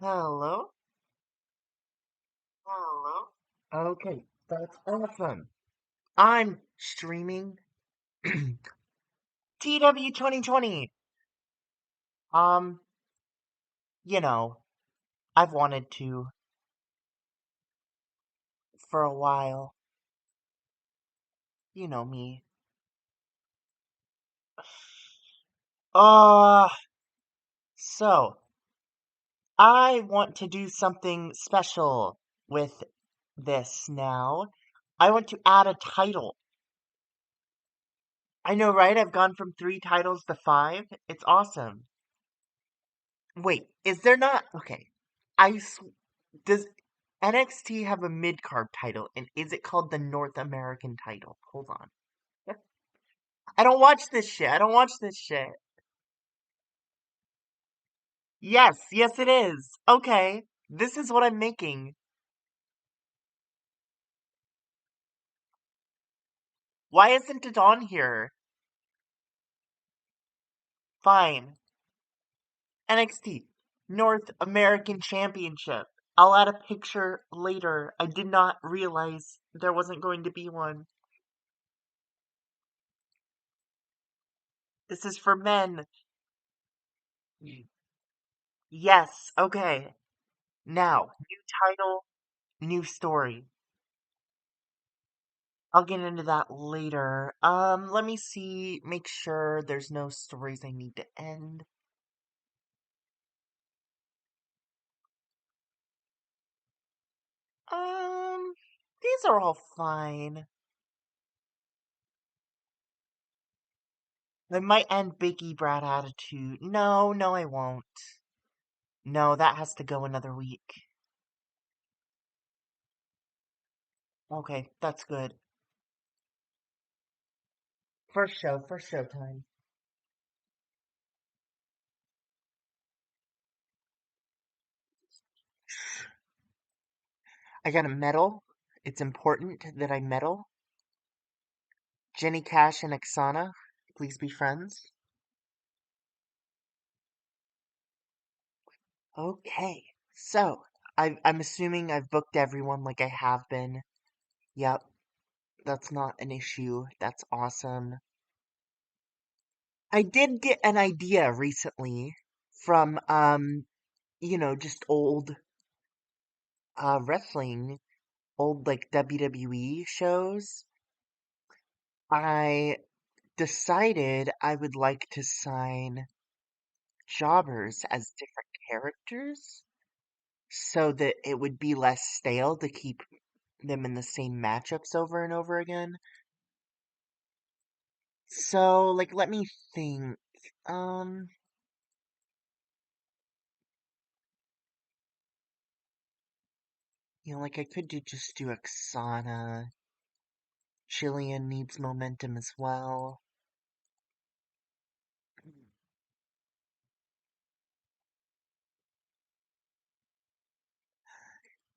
Hello? Hello? Okay, that's awesome. I'm streaming TEW 2020. Um, you know, I've wanted to for a while. You know me. Uh, so, I want to do something special with this now. I want to add a title. I know, right? I've gone from 3 titles to 5. It's awesome. Wait, is there not? Okay. Does NXT have a mid card title, and is it called the North American title? Hold on. I don't watch this shit. I don't watch this shit. Yes, yes, it is. Okay, this is what I'm making. Why isn't it on here? Fine. NXT North American Championship. I'll add a picture later. I did not realize there wasn't going to be one. This is for men. Yes, okay. Now, new title, new story. I'll get into that later. Let me see, make sure there's no stories I need to end. These are all fine. I might end Biggie Brat Attitude. No, no, I won't. No, that has to go another week. Okay, that's good. First show time. I got a medal. It's important that I medal. Jenny Cash and Oksana, please be friends. Okay, so I'm assuming I've booked everyone like I have been. Yep, that's not an issue. That's awesome. I did get an idea recently from just old wrestling, old like WWE shows. I decided I would like to sign jobbers as different characters so that it would be less stale to keep them in the same matchups over and over again. So, like, let me think. Um, like I could just do Oksana. Chilean needs momentum as well.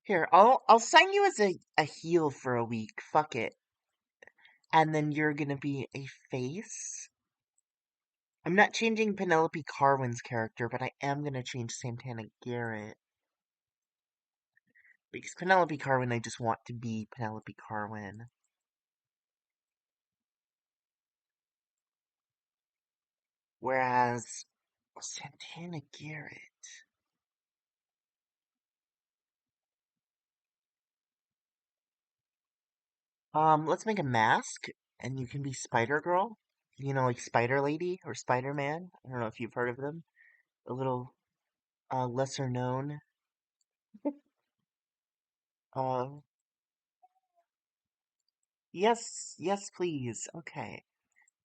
Here, I'll sign you as a heel for a week. Fuck it. And then you're gonna be a face. I'm not changing Penelope Carwin's character, but I am gonna change Santana Garrett. Because Penelope Carwin, I just want to be Penelope Carwin. Whereas Santana Garrett. Let's make a mask, and you can be Spider Girl. Like Spider Lady or Spider Man. I don't know if you've heard of them. A little lesser known. Uh, yes, yes, please. Okay.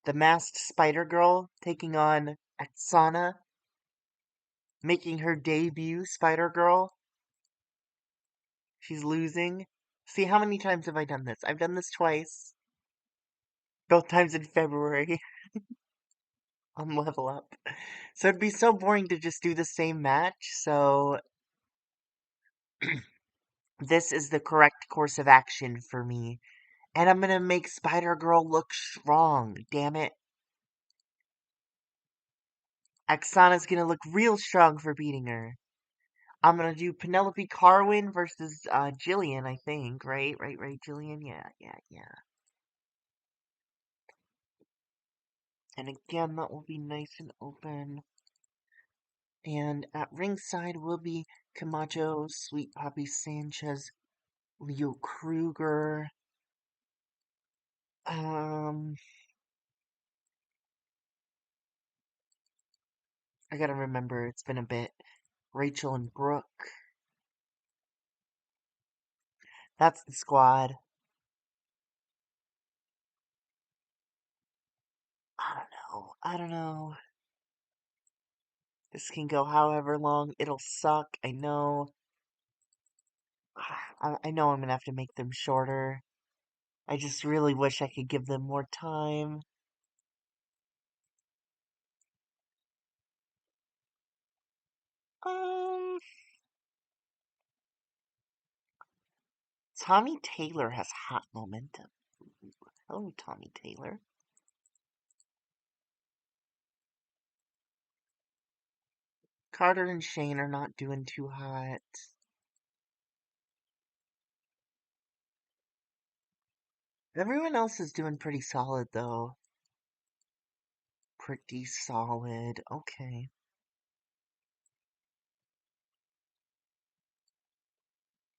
The masked Spider Girl taking on Axana, making her debut. Spider Girl. She's losing. See, how many times have I done this? I've done this twice. Both times in February on Level Up. So it'd be so boring to just do the same match. So this is the correct course of action for me. And I'm gonna make Spider Girl look strong. Damn it. Axana's gonna look real strong for beating her. I'm gonna do Penelope Carwin versus Jillian, I think. Right, Jillian. Yeah. And again, that will be nice and open. And at ringside will be Camacho, Sweet Poppy Sanchez, Leo Kruger. Um, I gotta remember, it's been a bit. Rachel and Brooke. That's the squad. I don't know. This can go however long. It'll suck. I know. I know I'm gonna have to make them shorter. I just really wish I could give them more time. Um, Tommy Taylor has hot momentum. Hello, Tommy Taylor. Carter and Shane are not doing too hot. Everyone else is doing pretty solid, though. Pretty solid. Okay.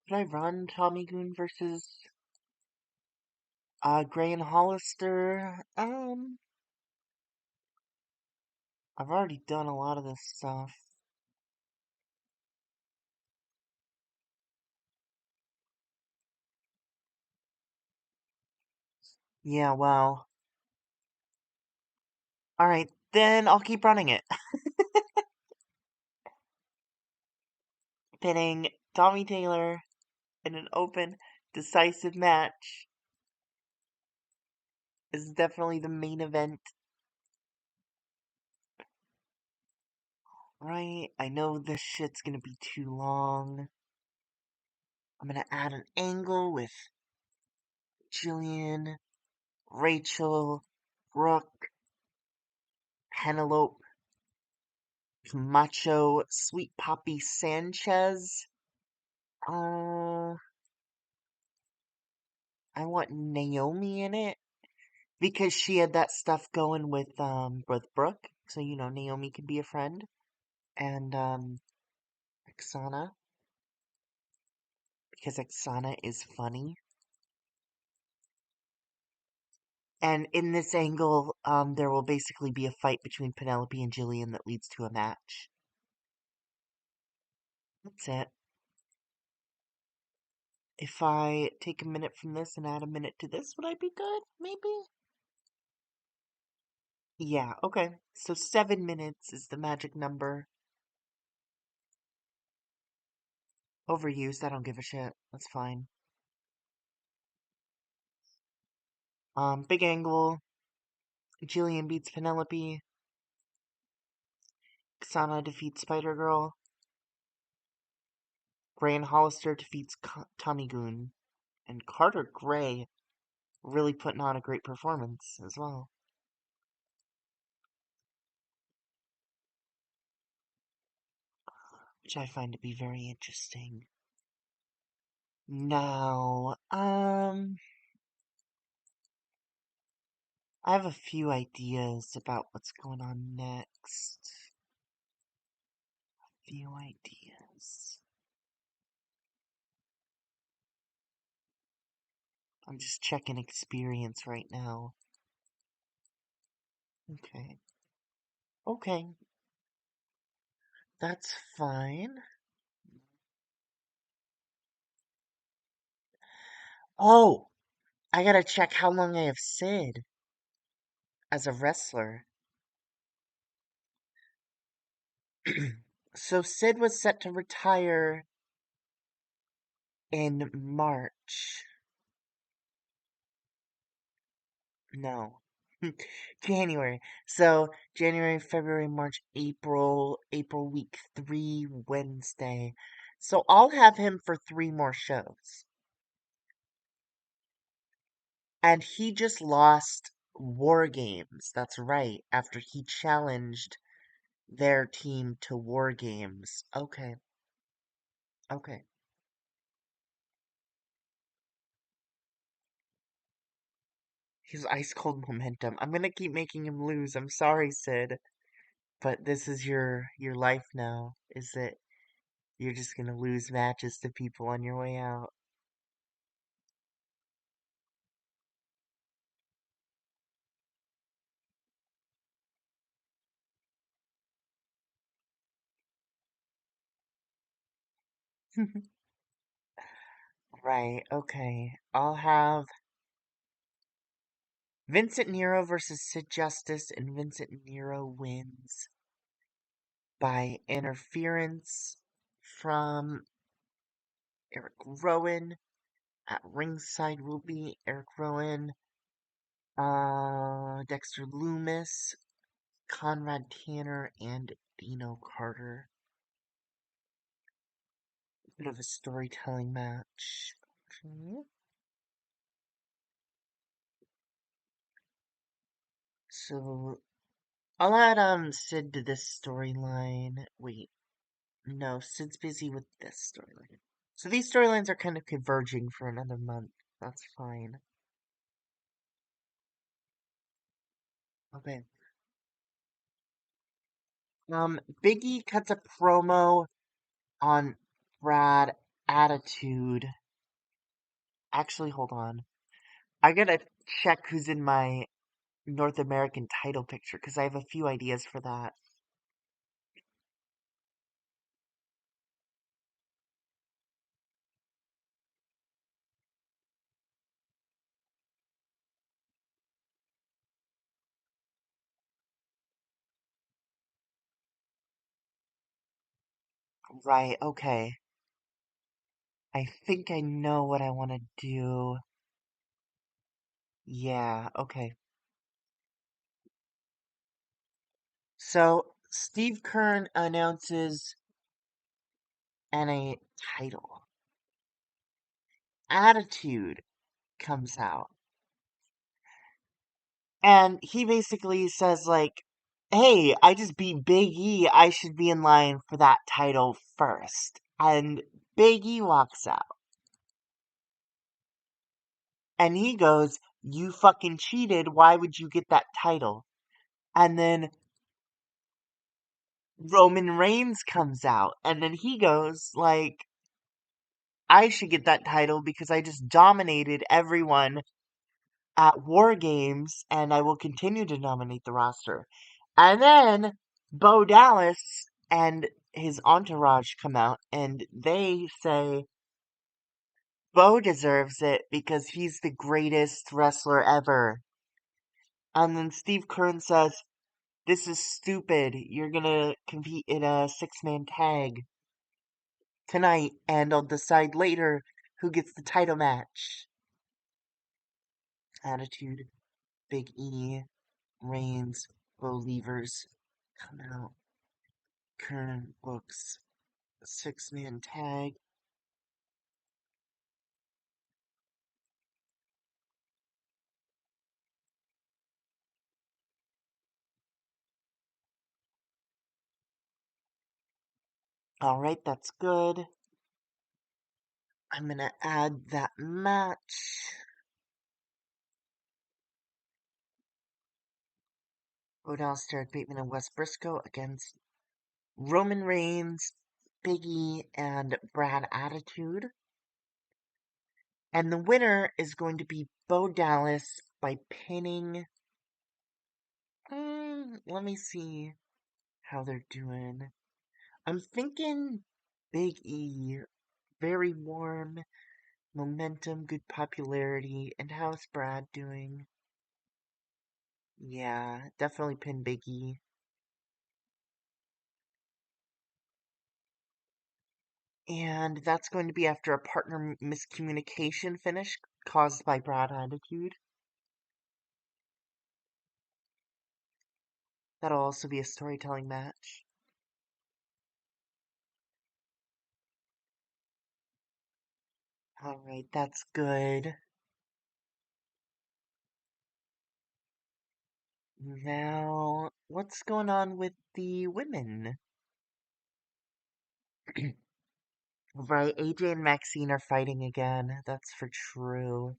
Could I run Tommy Goon versus Gray and Hollister? I've already done a lot of this stuff. Yeah, well. Alright, then I'll keep running it. Pinning Tommy Taylor in an open, decisive match is definitely the main event. Right? I know this shit's gonna be too long. I'm gonna add an angle with Jillian, Rachel, Brooke, Penelope, Camacho, Sweet Poppy Sanchez. Uh, I want Naomi in it because she had that stuff going with Brooke, so Naomi can be a friend, and Oksana because Oksana is funny. And in this angle, there will basically be a fight between Penelope and Jillian that leads to a match. That's it. If I take a minute from this and add a minute to this, would I be good? Maybe? Yeah, okay. So 7 minutes is the magic number. Overused, I don't give a shit. That's fine. Big angle. Jillian beats Penelope. Xana defeats Spider-Girl. Gray and Hollister defeats Tommy Goon. And Carter Gray really putting on a great performance as well. Which I find to be very interesting. Now, I have a few ideas about what's going on next. Few ideas. I'm just checking experience right now. Okay. Okay. That's fine. Oh! I gotta check how long I have Sid as a wrestler. So Sid was set to retire in March. No. January. So January, February, March, April week 3, Wednesday. So I'll have him for 3 more shows. And he just lost War Games. That's right. After he challenged their team to War Games. Okay. Okay. His ice cold momentum. I'm gonna keep making him lose. I'm sorry, Sid, but this is your life now. Is that you're just gonna lose matches to people on your way out? Right. Okay. I'll have Vincent Nero versus Sid Justice, and Vincent Nero wins by interference from Eric Rowan. At ringside will be Eric Rowan, Dexter Loomis, Conrad Tanner, and Dino Carter. Bit of a storytelling match. Okay. So I'll add Sid to this storyline. Wait, no, Sid's busy with this storyline. So these storylines are kind of converging for another month. That's fine. Okay. Biggie cuts a promo on Brad Attitude. Actually, hold on. I gotta check who's in my North American title picture because I have a few ideas for that. Right, okay. I think I know what I want to do. Yeah, okay. So, Steve Kern announces NA title. Attitude comes out. And he basically says, like, hey, I just beat Big E. I should be in line for that title first. And Big E walks out. And he goes, you fucking cheated. Why would you get that title? And then Roman Reigns comes out. And then he goes, like, I should get that title because I just dominated everyone at War Games and I will continue to dominate the roster. And then Bo Dallas and his entourage come out and they say Bo deserves it because he's the greatest wrestler ever. And then Steve Kern says, this is stupid. You're gonna compete in a six-man tag tonight and I'll decide later who gets the title match. Attitude, Big E, Reigns, Believers come out. Kern books six-man tag. Alright, that's good. I'm gonna add that match. Odell Starrett Bateman and Wes Briscoe against Roman Reigns, Big E, and Brad Attitude. And the winner is going to be Bo Dallas by pinning. Let me see how they're doing. I'm thinking Big E, very warm, momentum, good popularity. And how's Brad doing? Yeah, definitely pin Big E. And that's going to be after a partner miscommunication finish caused by Brad Attitude. That'll also be a storytelling match. Alright, that's good. Now, what's going on with the women? Right, AJ and Maxine are fighting again. That's for true.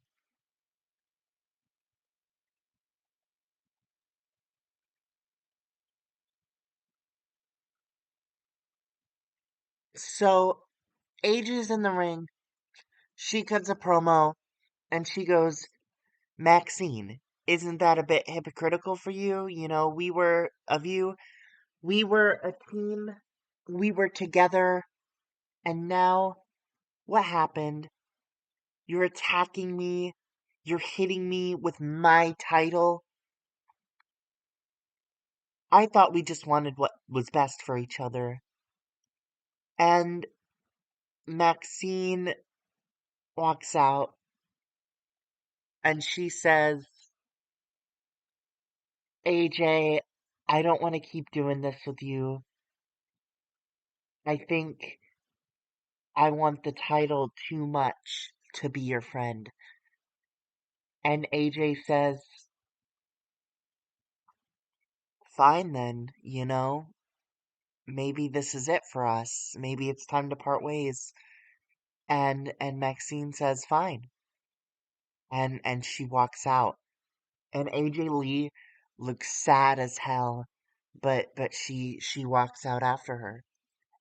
So, AJ's in the ring. She cuts a promo and she goes, Maxine, isn't that a bit hypocritical for you? You know, we were a team, we were together, and now what happened? You're attacking me, you're hitting me with my title. I thought we just wanted what was best for each other. And Maxine walks out and she says, AJ, I don't want to keep doing this with you. I think I want the title too much to be your friend. And AJ says, fine then, maybe this is it for us. Maybe it's time to part ways. And Maxine says, fine. And she walks out. And AJ Lee looks sad as hell, but she walks out after her.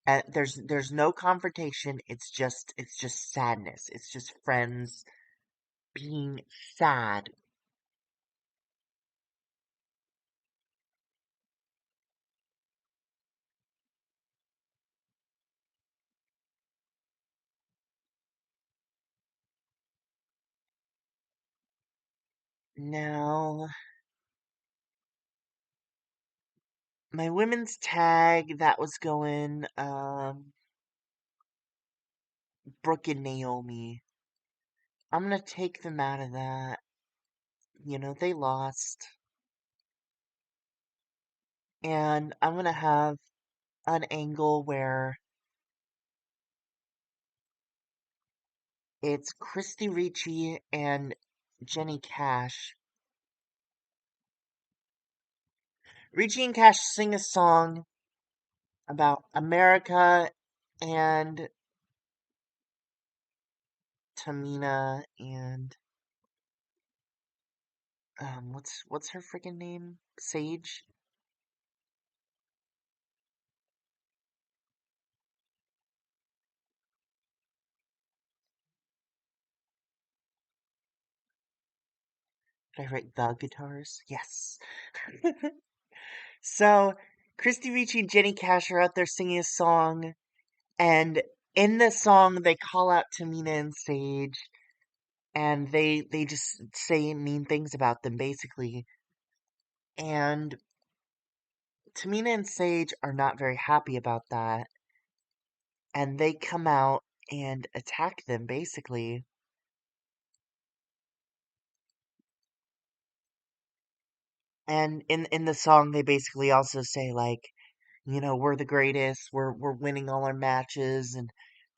And there's no confrontation. It's just sadness. It's just friends being sad. Now, my women's tag that was going, Brooke and Naomi. I'm gonna take them out of that. They lost. And I'm gonna have an angle where it's Christy Ricci and Jenny Cash. Ricci and Cash sing a song about America and Tamina and what's her freaking name? Sage? Did I write the guitars? Yes. So Christy Ricci and Jenny Cash are out there singing a song, and in the song they call out Tamina and Sage, and they just say mean things about them basically. And Tamina and Sage are not very happy about that, and they come out and attack them basically. And in the song they basically also say like, we're the greatest, we're winning all our matches, and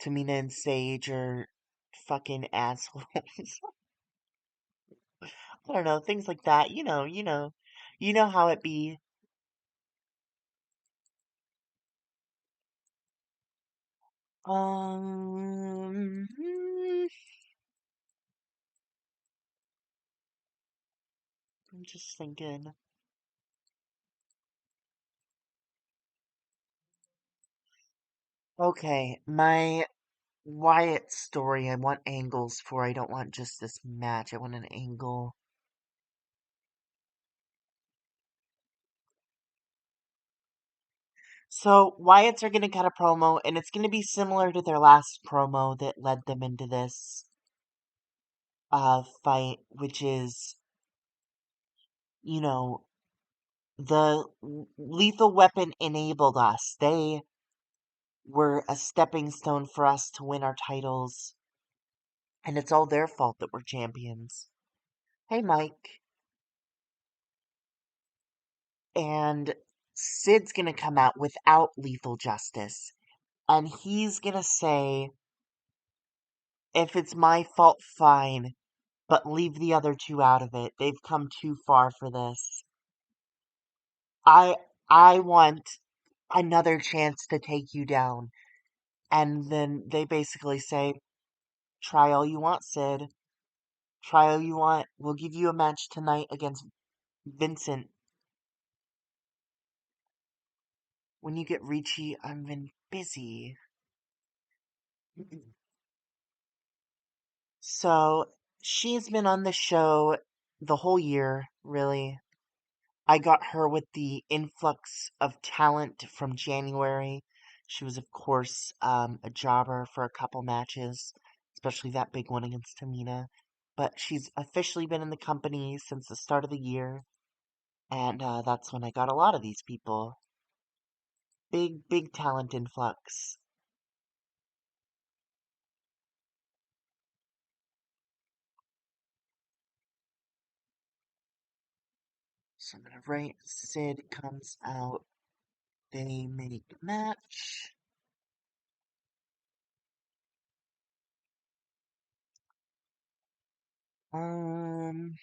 Tamina and Sage are fucking assholes. I don't know, things like that. You know how it be. I'm just thinking. Okay, my Wyatt story. I want angles for. I don't want just this match. I want an angle. So Wyatts are gonna cut a promo, and it's gonna be similar to their last promo that led them into this fight, which is, you know, the lethal weapon enabled us. They were a stepping stone for us to win our titles, and it's all their fault that we're champions. Hey, Mike. And Sid's gonna come out without lethal justice, and he's gonna say, if it's my fault, fine, but leave the other two out of it. They've come too far for this. I I want another chance to take you down. And then they basically say, try all you want, Sid. Try all you want. We'll give you a match tonight against Vincent. When you get Ricci, I've been busy. So she's been on the show the whole year, really. I got her with the influx of talent from January. She was, of course, a jobber for a couple matches, especially that big one against Tamina. But she's officially been in the company since the start of the year, and that's when I got a lot of these people. Big, big talent influx. So I'm gonna write Sid comes out. They make match. Um.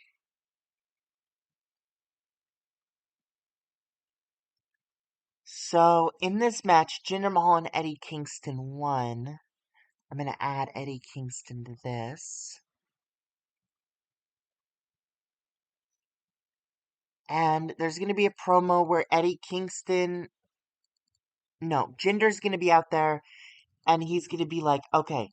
So in this match, Jinder Mahal and Eddie Kingston won. I'm gonna add Eddie Kingston to this. And there's gonna be a promo where Eddie Kingston, no, Jinder's gonna be out there and he's gonna be like, okay,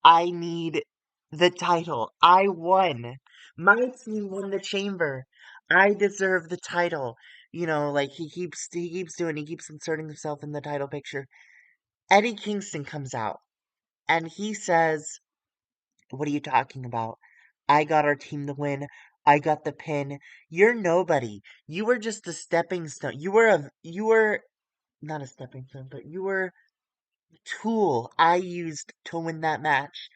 I need the title. I won. My team won the chamber. I deserve the title. Like he keeps inserting himself in the title picture. Eddie Kingston comes out and he says, what are you talking about? I got our team the win. I got the pin. You're nobody. You were just a stepping stone. You were not a stepping stone, but you were a tool I used to win that match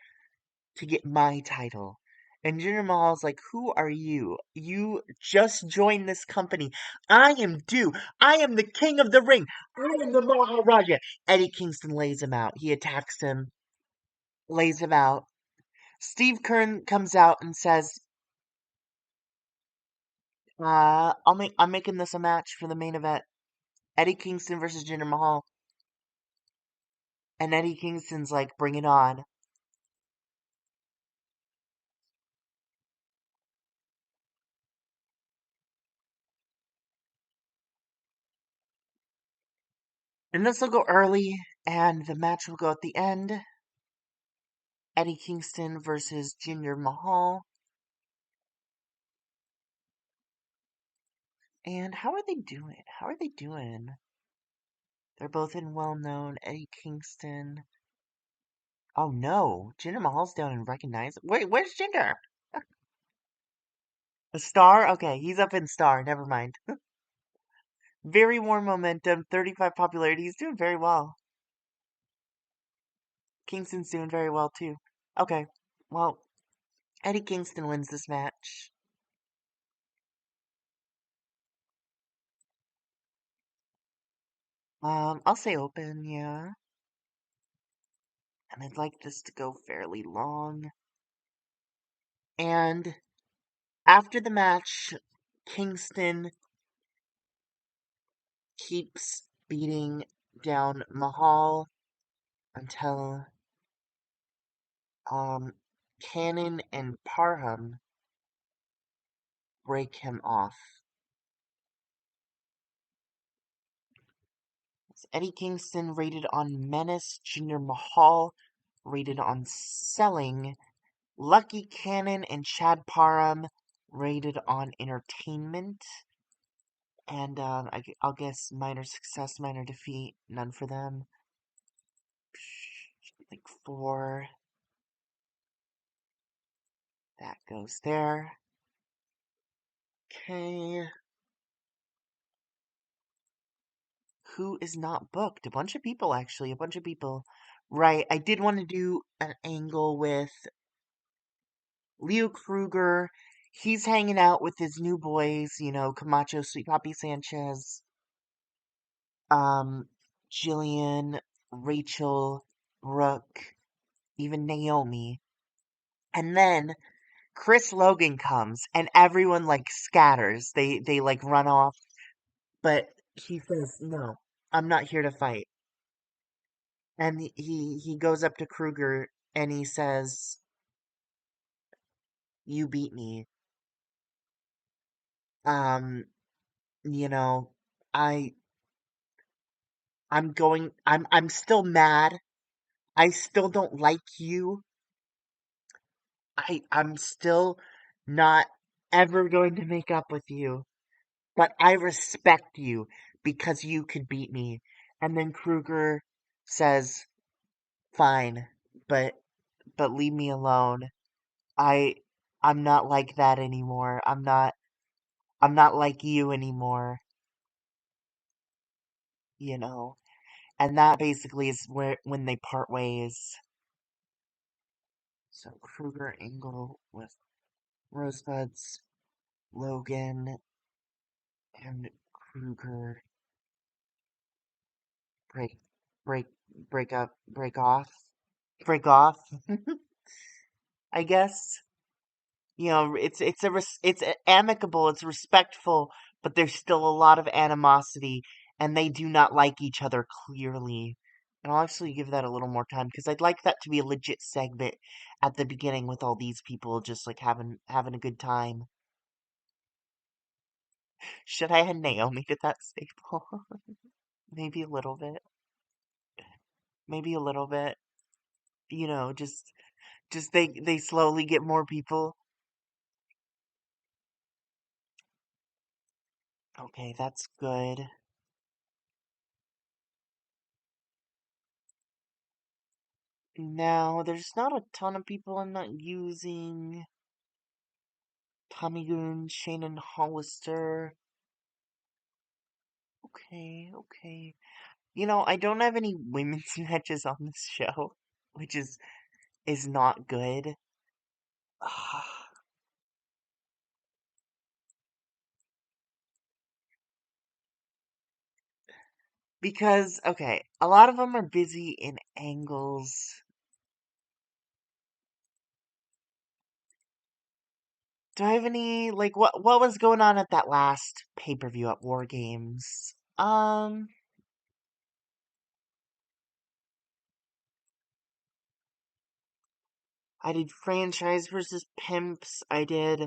to get my title. And Jinder Mahal's like, who are you? You just joined this company. I am due. I am the king of the ring. I am the Maharaja. Eddie Kingston lays him out. He attacks him, lays him out. Steve Kern comes out and says, I'm making this a match for the main event. Eddie Kingston versus Jinder Mahal. And Eddie Kingston's like, bring it on. And this will go early, and the match will go at the end. Eddie Kingston versus Jinder Mahal. And how are they doing? How are they doing? They're both in well-known. Eddie Kingston. Oh no, Jinder Mahal's down in recognize. Wait, where's Jinder? A star? Okay, he's up in star. Never mind. Very warm momentum, 35 popularity. He's doing very well. Kingston's doing very well too. Okay, well, Eddie Kingston wins this match. I'll say open, yeah. And I'd like this to go fairly long. And after the match, Kingston keeps beating down Mahal until Cannon and Parham break him off. It's Eddie Kingston rated on Menace, Jinder Mahal rated on Selling, Lucky Cannon and Chad Parham rated on Entertainment. And I'll guess minor success, minor defeat, none for them. Like 4. That goes there. Okay. Who is not booked? A bunch of people, actually. A bunch of people. Right. I did want to do an angle with Leo Kruger. He's hanging out with his new boys, Camacho, Sweet Poppy Sanchez, Jillian, Rachel, Brooke, even Naomi. And then Chris Logan comes and everyone like scatters. They like run off, but he says, "No, I'm not here to fight." And he goes up to Kruger and he says, "You beat me. Um, you know, I I'm still mad. I still don't like you. I'm still not ever going to make up with you, but I respect you because you could beat me." And then Kruger says, "Fine, but leave me alone. I I'm not like that anymore. I'm not like you anymore, you know." And that basically is where when they part ways. So Kruger Angle with Rosebuds, Logan, and Kruger break break break off, I guess. You know, it's amicable, it's respectful, but there's still a lot of animosity, and they do not like each other clearly. And I'll actually give that a little more time because I'd like that to be a legit segment at the beginning with all these people just like having a good time. Should I add Naomi to that staple? Maybe a little bit. Maybe a little bit. You know, just they slowly get more people. Okay, that's good. Now, there's not a ton of people I'm not using. Tommy Goon, Shannon Hollister. Okay, okay. You know, I don't have any women's matches on this show, which is not good. Because, okay, a lot of them are busy in angles. Do I have any, like, what was going on at that last pay-per-view at War Games? I did Franchise versus Pimps. I did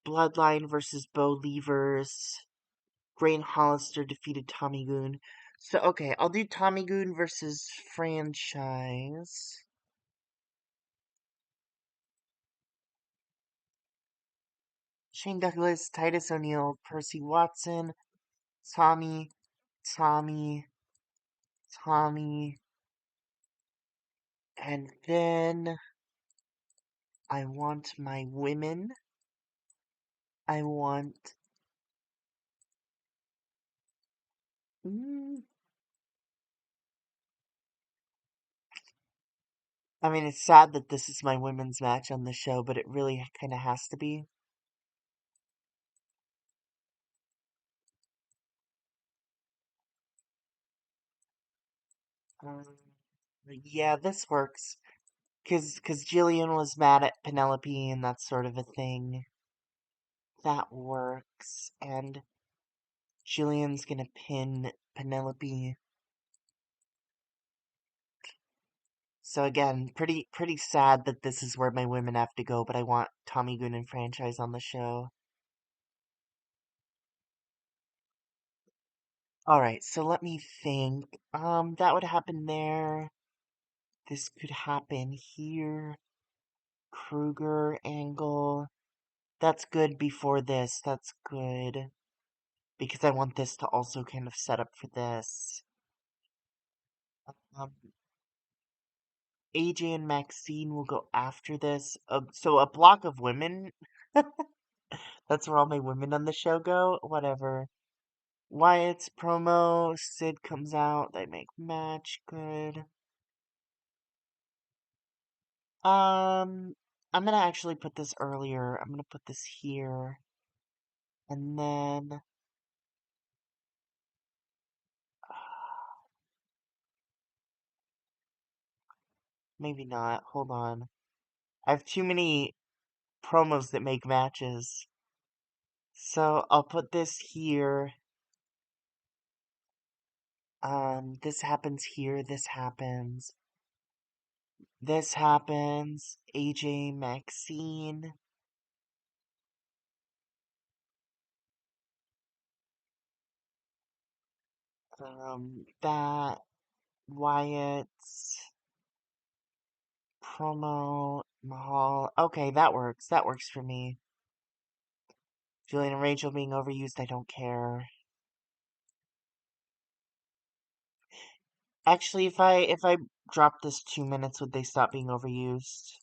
Bloodline versus Bo Levers. Grain Hollister defeated Tommy Goon. So, okay, I'll do Tommy Goon versus Franchise. Shane Douglas, Titus O'Neil, Percy Watson, Tommy, Tommy, Tommy, and then I want my women. I want. Mm, I mean, it's sad that this is my women's match on the show, but it really kind of has to be. Um, yeah, this works. Cause Jillian was mad at Penelope and that sort of a thing. That works. And Jillian's gonna pin Penelope. So again, pretty sad that this is where my women have to go, but I want Tommy Goon and Franchise on the show. Alright, so let me think. That would happen there. This could happen here. Kruger angle. That's good before this. That's good. Because I want this to also kind of set up for this. Um, AJ and Maxine will go after this. So a block of women. That's where all my women on the show go. Whatever. Wyatt's promo. Sid comes out. They make match. Good. Um, I'm gonna actually put this earlier. I'm gonna put this here. And then. Maybe not. Hold on. I have too many promos that make matches. So I'll put this here. This happens here, this happens. This happens. AJ Maxine. That Wyatt's promo Mahal. Okay, that works. That works for me. Julian and Rachel being overused, I don't care. Actually, if I drop this 2 minutes, would they stop being overused?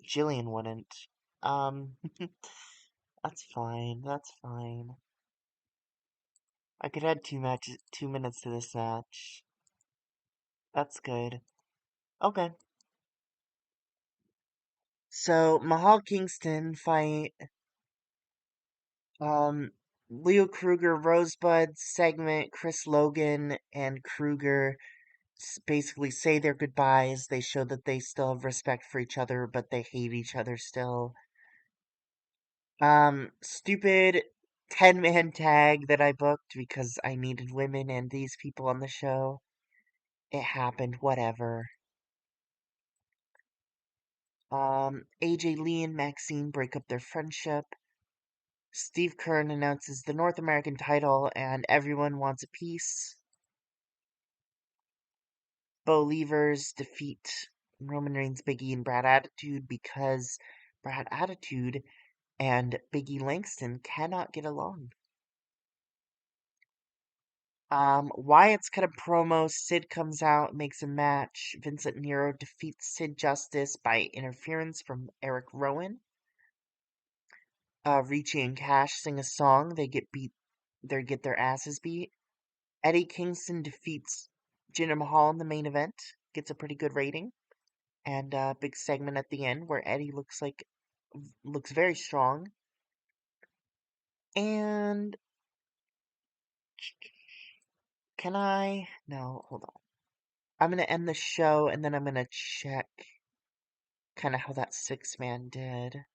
Jillian wouldn't. Um, that's fine. That's fine. I could add 2 minutes to this match. That's good. Okay. So Mahal Kingston fight um Leo Kruger, Rosebud segment, Chris Logan and Kruger basically say their goodbyes. They show that they still have respect for each other, but they hate each other still. Stupid 10-man tag that I booked because I needed women and these people on the show. It happened, whatever. AJ Lee and Maxine break up their friendship. Steve Kern announces the North American title and everyone wants a piece. Bo Levers defeat Roman Reigns, Biggie, and Brad Attitude because Brad Attitude and Biggie Langston cannot get along. Wyatt's cut a promo. Sid comes out, makes a match. Vincent Nero defeats Sid Justice by interference from Eric Rowan. Ricci and Cash sing a song. They get beat. They get their asses beat. Eddie Kingston defeats Jinder Mahal in the main event. Gets a pretty good rating. And a big segment at the end where Eddie looks very strong. And can I? No, hold on. I'm gonna end the show and then I'm gonna check kind of how that 6-man did.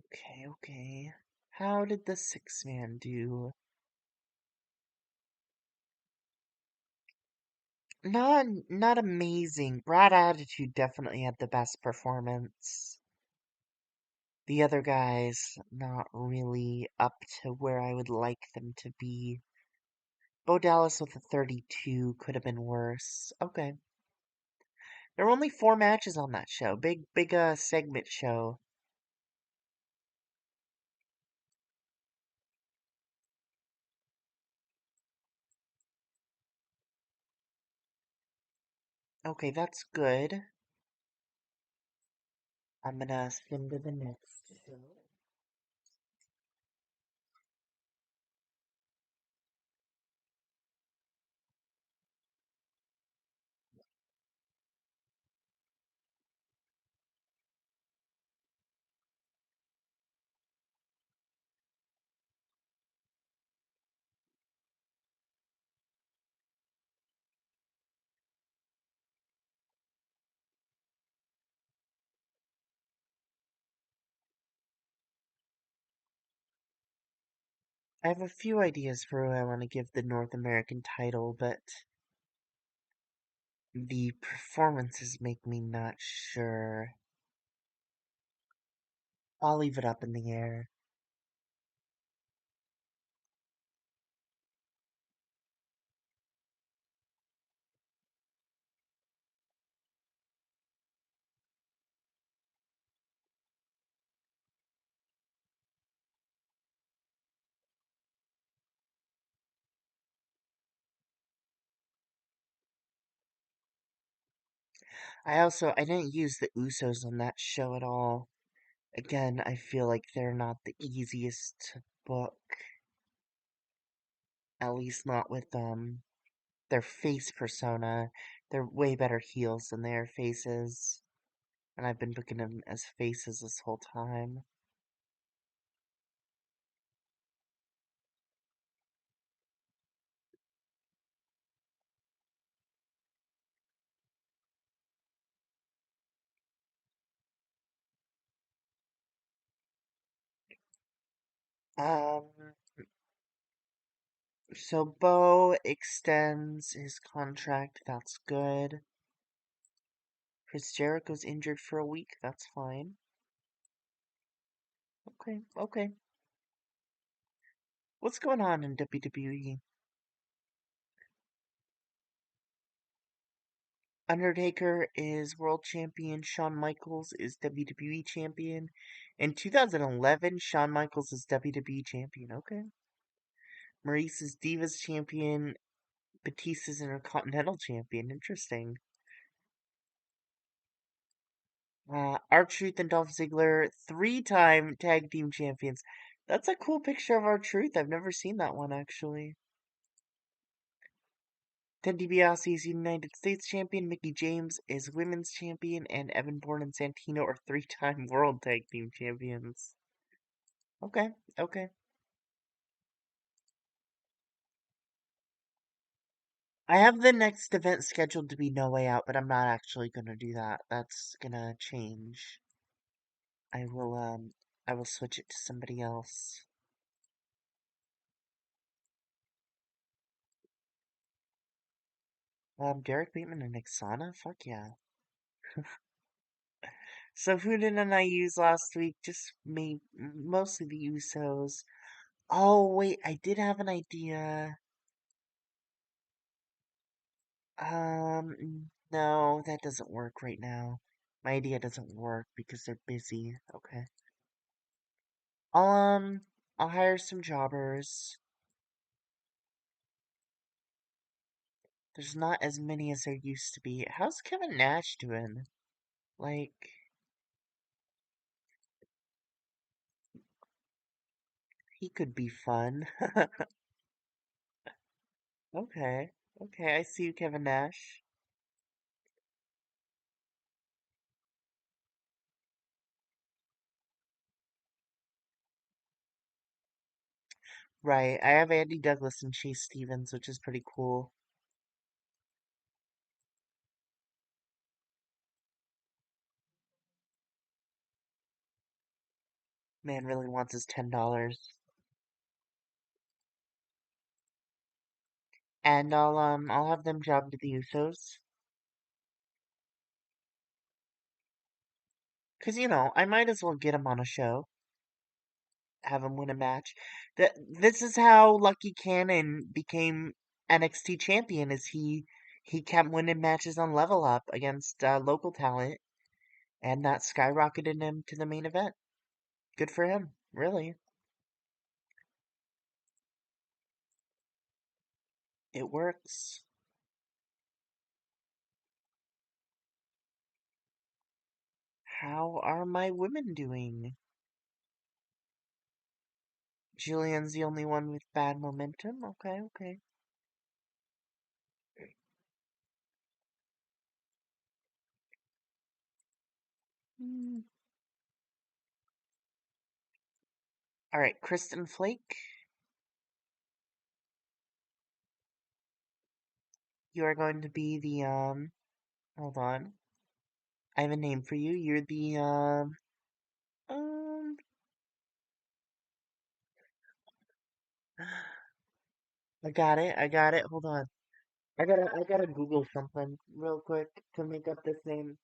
Okay, okay. How did the 6-man do? Not amazing. Brad Attitude definitely had the best performance. The other guys not really up to where I would like them to be. Bo Dallas with a 32 could have been worse. Okay. There were only 4 matches on that show. Big segment show. Okay, that's good. I'm gonna spin to the next show. I have a few ideas for who I want to give the North American title, but the performances make me not sure. I'll leave it up in the air. I didn't use the Usos on that show at all. Again, I feel like they're not the easiest to book. At least not with their face persona. They're way better heels than they are faces. And I've been booking them as faces this whole time. Um, so Bo extends his contract. That's good. Chris Jericho's injured for a week. That's fine. Okay, okay. What's going on in WWE? Undertaker is world champion. Shawn Michaels is WWE champion. In 2011, Shawn Michaels is WWE champion. Okay. Maurice is Divas champion. Batista's Intercontinental champion. Interesting. R-Truth and Dolph Ziggler, three-time tag team champions. That's a cool picture of R-Truth. I've never seen that one, actually. Ted DiBiase is United States champion. Mickey James is women's champion. And Evan Bourne and Santino are three-time world tag team champions. Okay, okay. I have the next event scheduled to be No Way Out, but I'm not actually gonna do that. That's gonna change. I will, I will switch it to somebody else. Derek Bateman and Ixana? Fuck yeah. So who didn't I use last week? Just me, mostly the Usos. Oh wait, I did have an idea. No, that doesn't work right now. My idea doesn't work because they're busy. Okay. Um, I'll hire some jobbers. There's not as many as there used to be. How's Kevin Nash doing? Like, he could be fun. Okay. Okay, I see you, Kevin Nash. Right. I have Andy Douglas and Chase Stevens, which is pretty cool. Man really wants his $10. And I'll have them job to the Usos. 'Cause I might as well get him on a show. Have him win a match. This is how Lucky Cannon became NXT champion. Is he kept winning matches on Level Up against local talent, and that skyrocketed him to the main event. Good for him, really. It works. How are my women doing? Julian's the only one with bad momentum. Okay, okay. Hmm. All right, Kristen Flake, you are going to be the Hold on. I have a name for you. You're the um. I got it. I got it. Hold on. I gotta Google something real quick to make up this name.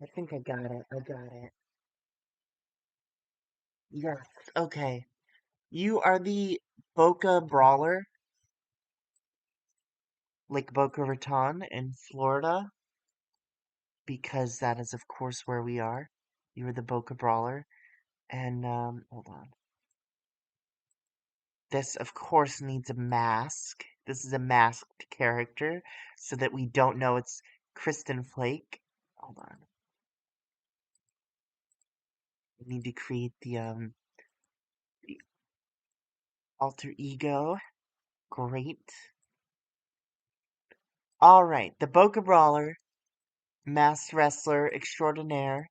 I think I got it. I got it. Yes. Okay. You are the Boca Brawler, like Boca Raton in Florida, because that is, of course, where we are. You are the Boca Brawler. And, hold on. This, of course, needs a mask. This is a masked character, so that we don't know it's Kristen Flake. Hold on. We need to create the Alter Ego. Great. Alright, the Boca Brawler, Masked Wrestler Extraordinaire,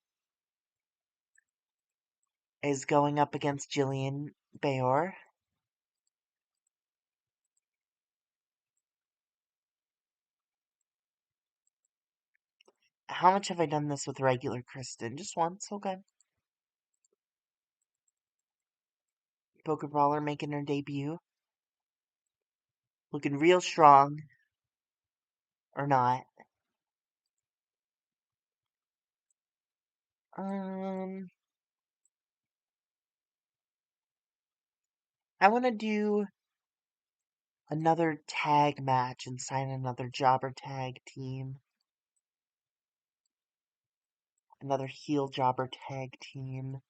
is going up against Jillian Bayor. How much have I done this with regular Kristen? Just once, okay. Boca Brawler making her debut. Looking real strong. Or not. I want to do another tag match and sign another jobber tag team. Another heel jobber tag team.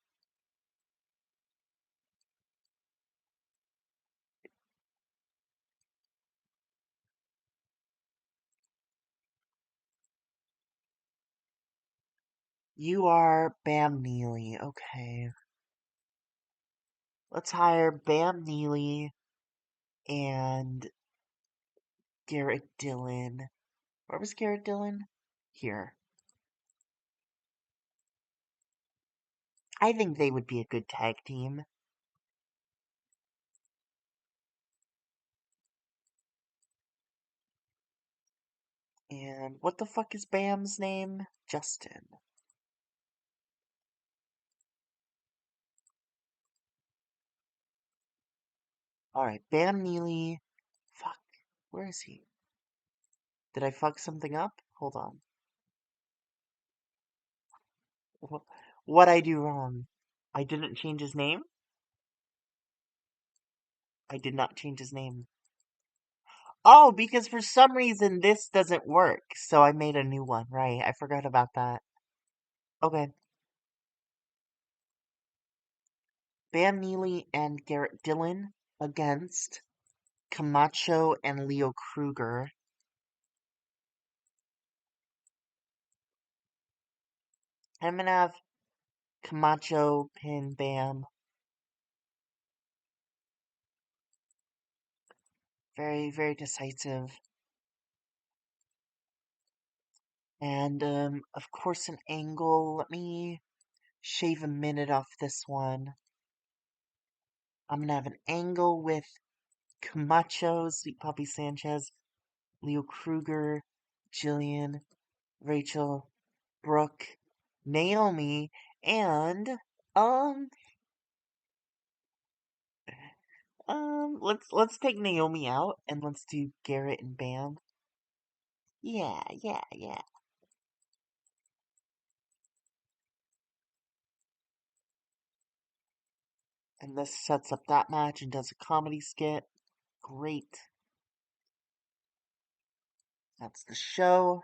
You are Bam Neely. Okay. Let's hire Bam Neely and Garrett Dillon. Where was Garrett Dillon? Here. I think they would be a good tag team. And what the fuck is Bam's name? Justin. Alright, Bam Neely. Fuck. Where is he? Did I fuck something up? Hold on. What I do wrong? I didn't change his name? I did not change his name. Oh, because for some reason this doesn't work. So I made a new one, right? I forgot about that. Okay. Bam Neely and Garrett Dillon against Camacho and Leo Kruger. I'm gonna have Camacho pin Bam. Very, very decisive. And, of course, an angle. Let me shave a minute off this one. I'm gonna have an angle with Camacho, Sweet Poppy Sanchez, Leo Kruger, Jillian, Rachel, Brooke, Naomi, and um let's take Naomi out and let's do Garrett and Bam. Yeah, yeah, yeah. And this sets up that match and does a comedy skit. Great. That's the show.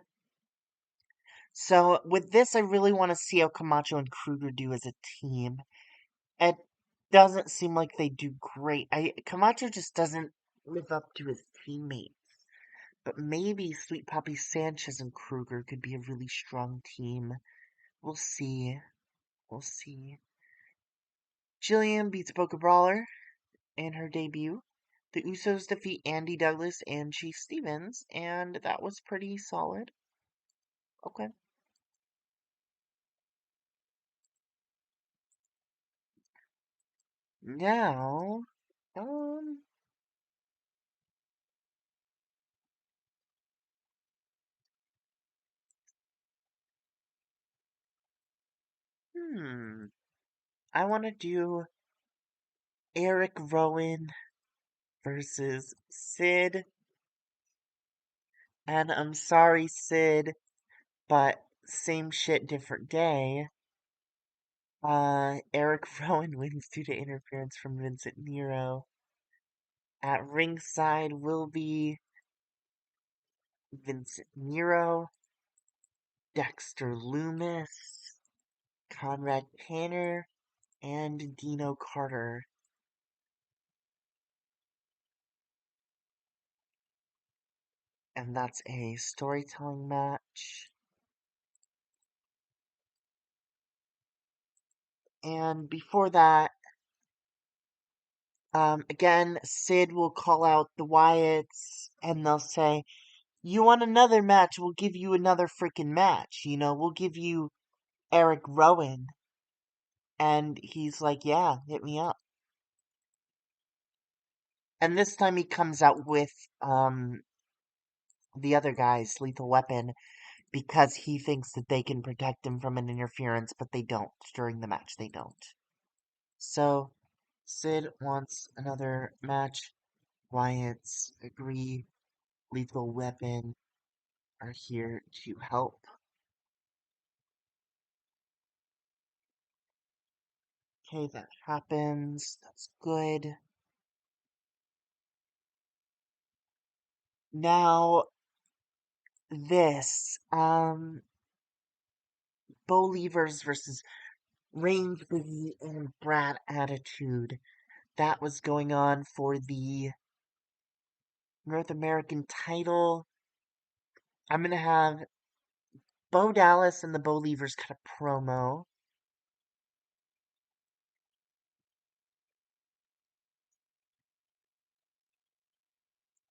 So with this, I really want to see how Camacho and Kruger do as a team. It doesn't seem like they do great. Camacho just doesn't live up to his teammates. But maybe Sweet Poppy Sanchez and Kruger could be a really strong team. We'll see. We'll see. Jillian beats Boca Brawler in her debut. The Usos defeat Andy Douglas and Chief Stevens, and that was pretty solid. Okay. Now, um, I want to do Eric Rowan versus Sid. And I'm sorry, Sid, but same shit, different day. Eric Rowan wins due to interference from Vincent Nero. At ringside will be Vincent Nero, Dexter Loomis, Conrad Tanner, and Dino Carter. And that's a storytelling match. And before that, Again, Sid will call out the Wyatts and they'll say, "You want another match? We'll give you another freaking match. We'll give you Eric Rowan." And he's like, "Yeah, hit me up." And this time he comes out with the other guys, Lethal Weapon, because he thinks that they can protect him from an interference, but they don't during the match. They don't. So Sid wants another match. Wyatts agree. Lethal Weapon are here to help. Okay, that happens. That's good. Now this Bo Levers versus Reigns, Biggie, and Brad Attitude. That was going on for the North American title. I'm gonna have Bo Dallas and the Bo Levers cut a promo.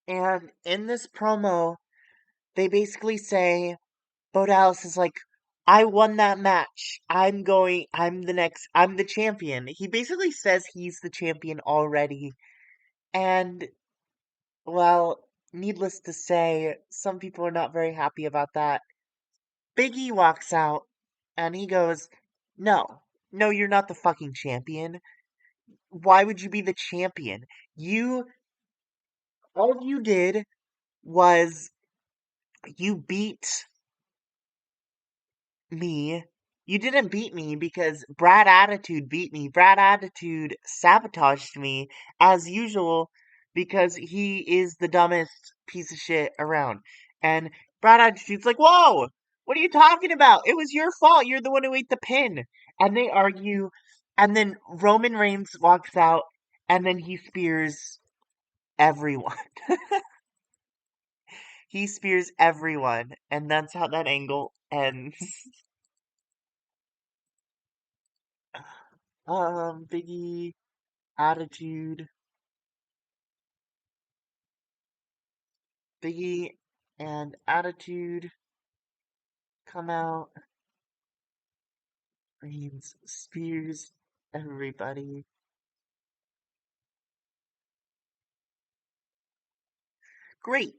And in this promo, they basically say, Bo Dallas is like, "I won that match. I'm the champion." He basically says he's the champion already. And, well, needless to say, some people are not very happy about that. Big E walks out and he goes, "No, no, you're not the fucking champion. Why would you be the champion? You, all you did was you beat me. You didn't beat me because Brad Attitude beat me. Brad Attitude sabotaged me as usual because he is the dumbest piece of shit around." And Brad Attitude's like, "Whoa! What are you talking about? It was your fault. You're the one who ate the pin." And they argue, and then Roman Reigns walks out, and then he spears everyone. He spears everyone, and that's how that angle ends. Biggie, Attitude, Biggie, and Attitude come out. Reigns spears everybody. Great.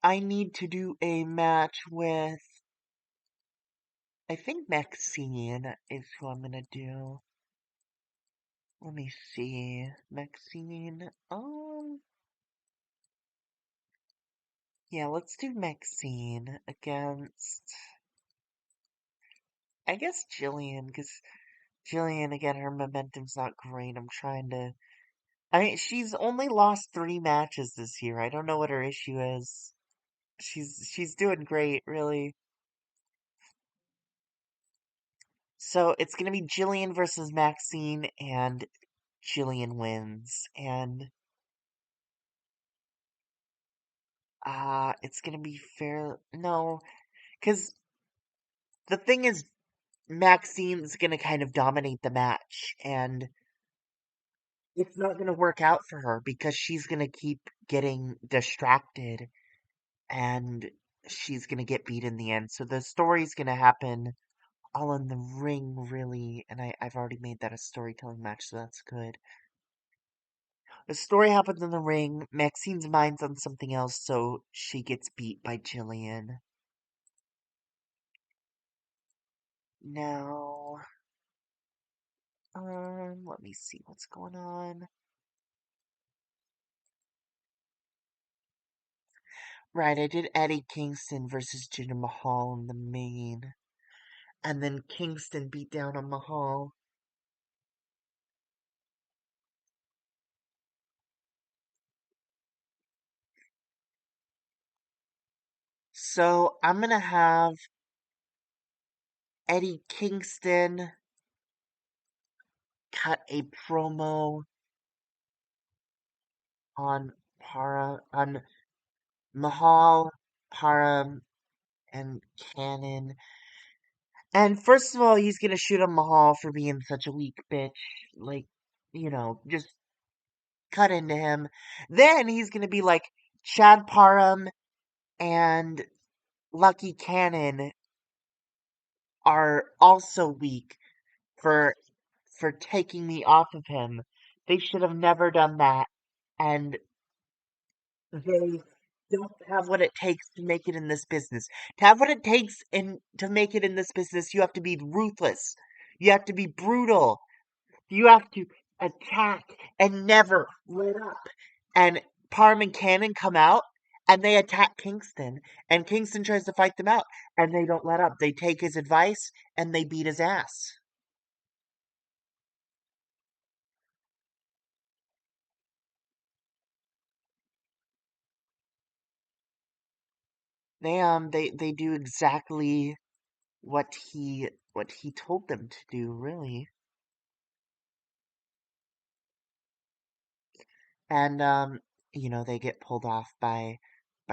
I need to do a match with. I think Maxine is who I'm gonna do. Let me see. Maxine. Yeah, let's do Maxine against. I guess Jillian, because Jillian, again, her momentum's not great. I'm trying to. I mean, she's only lost 3 matches this year. I don't know what her issue is. She's doing great, really. So it's gonna be Jillian versus Maxine, and Jillian wins. And it's gonna be fair. No, because the thing is, Maxine's gonna kind of dominate the match, and it's not gonna work out for her because she's gonna keep getting distracted, and she's gonna get beat in the end. So the story's gonna happen all in the ring, really. And I've already made that a storytelling match, so that's good. The story happens in the ring. Maxine's mind's on something else, so she gets beat by Jillian. Now, let me see what's going on. Right, I did Eddie Kingston versus Jinder Mahal in the main, and then Kingston beat down on Mahal. So I'm gonna have Eddie Kingston cut a promo on Mahal, Para, and Cannon. And first of all, he's gonna shoot up Mahal for being such a weak bitch. Like, just cut into him. Then he's gonna be like, Chad Parham and Lucky Cannon are also weak for taking me off of him. They should have never done that. And they don't have what it takes to make it in this business. To have what it takes to make it in this business, you have to be ruthless. You have to be brutal. You have to attack and never let up. And Parham and Cannon come out and they attack Kingston. And Kingston tries to fight them out and they don't let up. They take his advice and they beat his ass. They do exactly what he told them to do, really. And they get pulled off by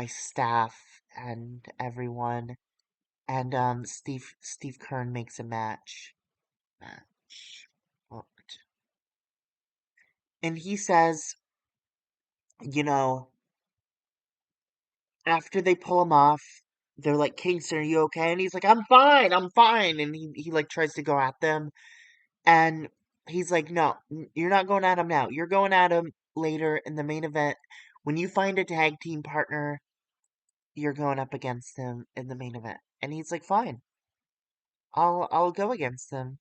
staff and everyone. And Steve Kern makes a match booked. And he says, you know, after they pull him off, they're like, Kingston, are you okay? And he's like, I'm fine. And he like tries to go at them. And he's like, no, you're not going at him now. You're going at him later in the main event. When you find a tag team partner, you're going up against him in the main event. And he's like, fine, I'll go against him.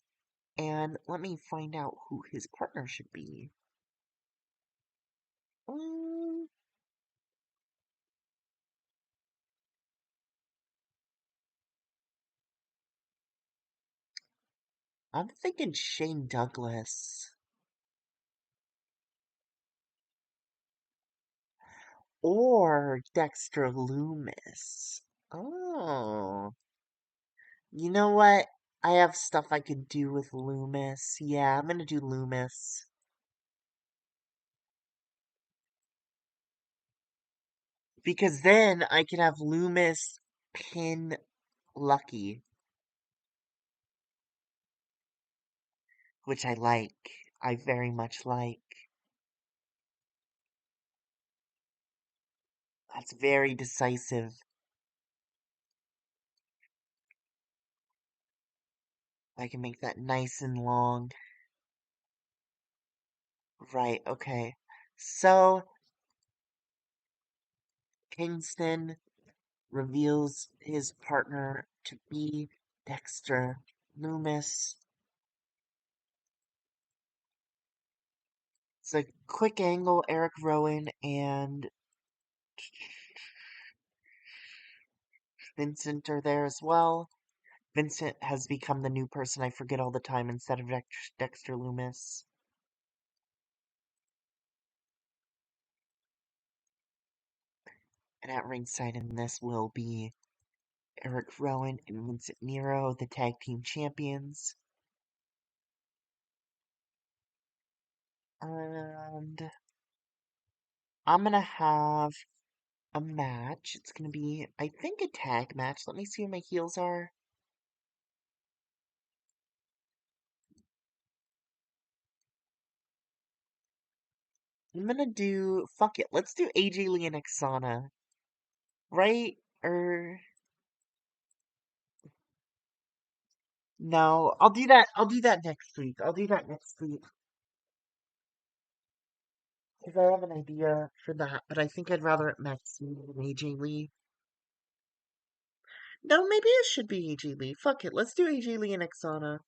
And let me find out who his partner should be. Mm, I'm thinking Shane Douglas or Dexter Loomis. Oh, you know what? I have stuff I could do with Loomis. Yeah, I'm gonna do Loomis. Because then I can have Loomis pin Lucky, which I like. I very much like. That's very decisive. I can make that nice and long. Right, okay. So, Kingston reveals his partner to be Dexter Loomis. It's a quick angle. Eric Rowan and Vincent are there as well. Vincent has become the new person I forget all the time instead of Dexter Loomis. And at ringside in this will be Eric Rowan and Vincent Nero, the tag team champions. And I'm gonna have a match. It's gonna be, I think, a tag match. Let me see who my heels are. I'm gonna do, fuck it, let's do AJ Lee and Exana. Right? Or, no, I'll do that next week. I'll do that next week. Because I have an idea for that, but I think I'd rather it Maxine than AJ Lee. No, maybe it should be AJ Lee. Fuck it, let's do AJ Lee and Exana.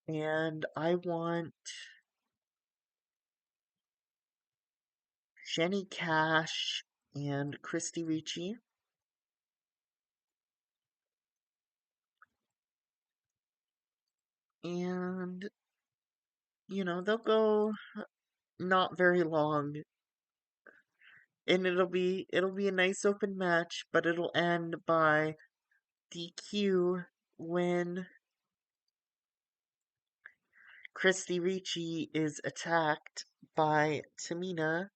And I want Jenny Cash and Christy Ricci. And, they'll go not very long. And it'll be a nice open match, but it'll end by DQ when Christy Ricci is attacked by Tamina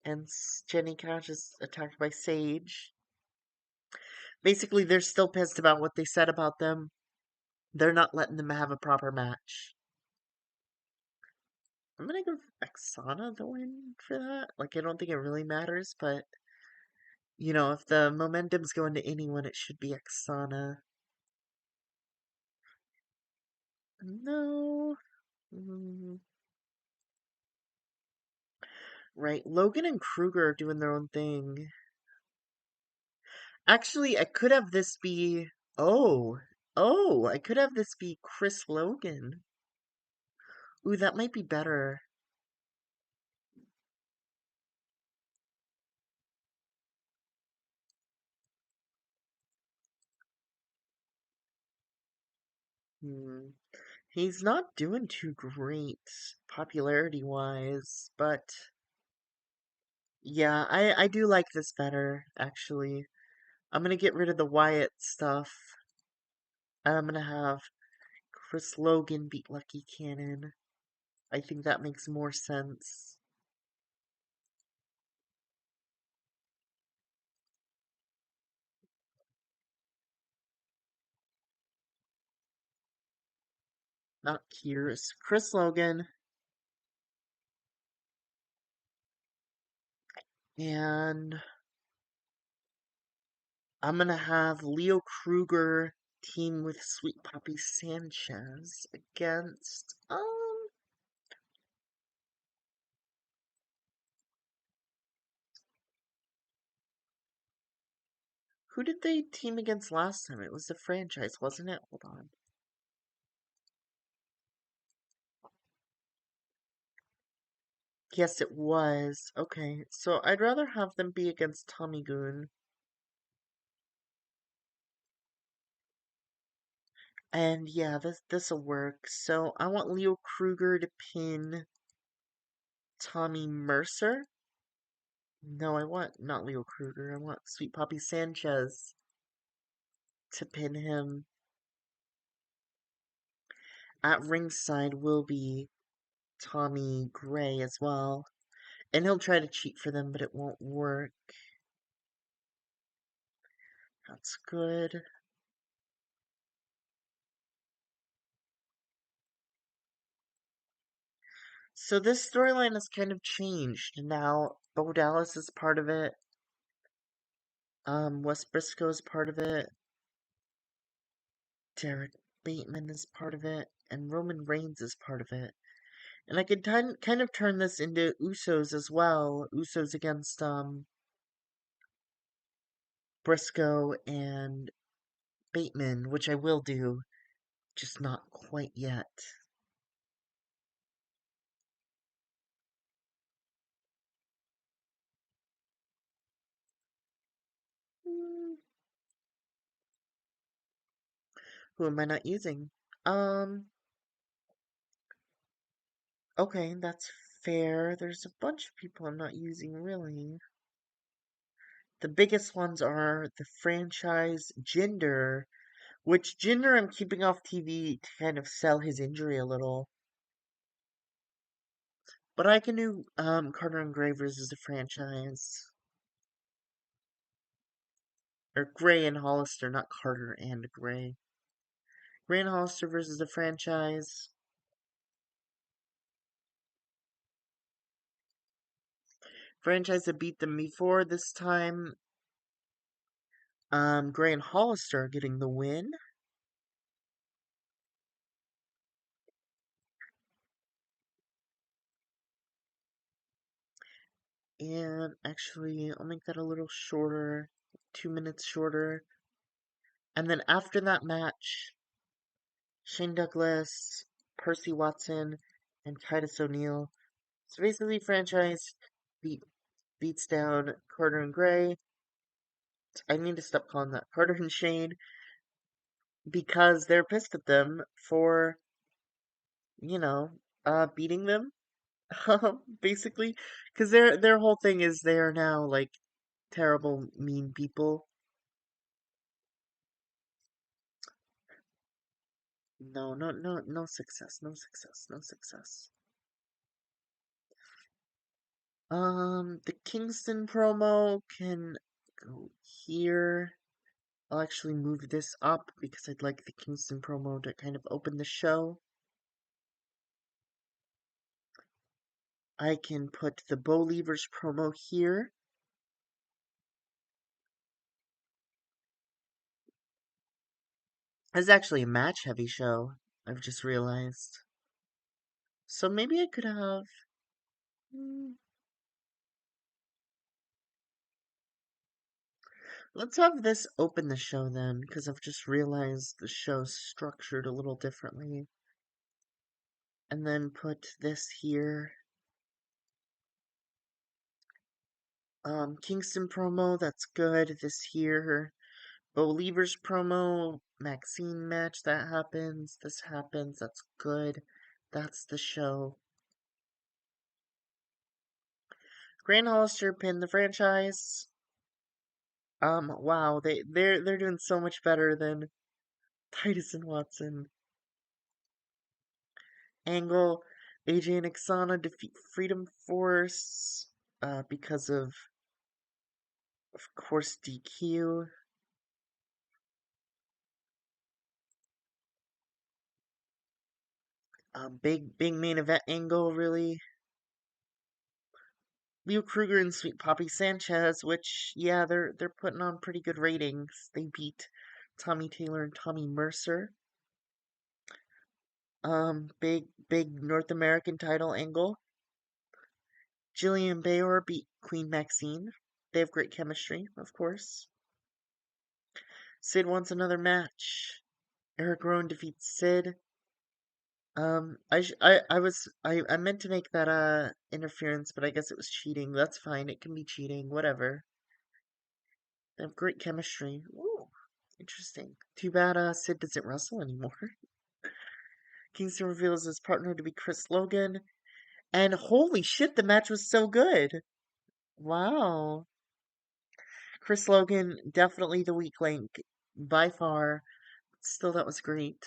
and Jenny Cash is attacked by Sage. Basically, they're still pissed about what they said about them. They're not letting them have a proper match. I'm gonna give Exana the win for that. Like, I don't think it really matters, but if the momentum's going to anyone, it should be Exana. No. Right, Logan and Kruger are doing their own thing. Actually, I could have this be. I could have this be Chris Logan. Ooh, that might be better. Hmm. He's not doing too great popularity-wise, but yeah, I do like this better, actually. I'm gonna get rid of the Wyatt stuff. I'm gonna have Chris Logan beat Lucky Cannon. I think that makes more sense. Not Kears. Chris Logan. And I'm gonna have Leo Kruger team with Sweet Poppy Sanchez against who did they team against last time? It was the franchise, wasn't it? Hold on. Yes, it was. Okay, so I'd rather have them be against Tommy Goon. And yeah, this'll work. So I want Leo Kruger to pin Tommy Mercer. No, I want not Leo Kruger. I want Sweet Poppy Sanchez to pin him. At ringside will be Tommy Gray as well. And he'll try to cheat for them, but it won't work. That's good. So this storyline has kind of changed. Now, Bo Dallas is part of it. Wes Briscoe is part of it. Derek Bateman is part of it. And Roman Reigns is part of it. And I could kind of turn this into Usos as well. Usos against, Briscoe and Bateman, which I will do. Just not quite yet. Hmm, who am I not using? Okay, that's fair. There's a bunch of people I'm not using, really. The biggest ones are the franchise Jinder, which Jinder I'm keeping off TV to kind of sell his injury a little. But I can do Carter and Gray versus the franchise. Or Gray and Hollister, not Carter and Gray. Gray and Hollister versus the franchise. Franchise that beat them before. This time, Gray and Hollister are getting the win. And actually, I'll make that a little shorter. 2 minutes shorter. And then after that match, Shane Douglas, Percy Watson, and Titus O'Neil. So basically, franchise beats down Carter and Gray. I need to stop calling that Carter and Shane because they're pissed at them for, beating them. Basically, because their whole thing is they are now like terrible, mean people. No, no, no, no success, no success, no success. The Kingston promo can go here. I'll actually move this up because I'd like the Kingston promo to kind of open the show. I can put the Bo Levers promo here. It's actually a match heavy show, I've just realized. So maybe I could have. hmm, Let's have this open the show then, because I've just realized the show's structured a little differently. And then put this here. Kingston promo, that's good. This here. Bo Levers promo, Maxine match, that happens. This happens, that's good. That's the show. Grand Hollister pinned the franchise. Wow, they're doing so much better than Titus and Watson. Angle, AJ and Ixana defeat Freedom Force, because of course, DQ. Big main event angle, really. Leo Kruger and Sweet Poppy Sanchez, which, yeah, they're putting on pretty good ratings. They beat Tommy Taylor and Tommy Mercer. Big North American title angle. Jillian Bayor beat Queen Maxine. They have great chemistry, of course. Sid wants another match. Eric Rowan defeats Sid. I meant to make that interference, but I guess it was cheating. That's fine. It can be cheating. Whatever. They have great chemistry. Ooh, interesting. Too bad Sid doesn't wrestle anymore. Kingston reveals his partner to be Chris Logan, and holy shit, the match was so good. Wow. Chris Logan, definitely the weak link by far. Still, that was great.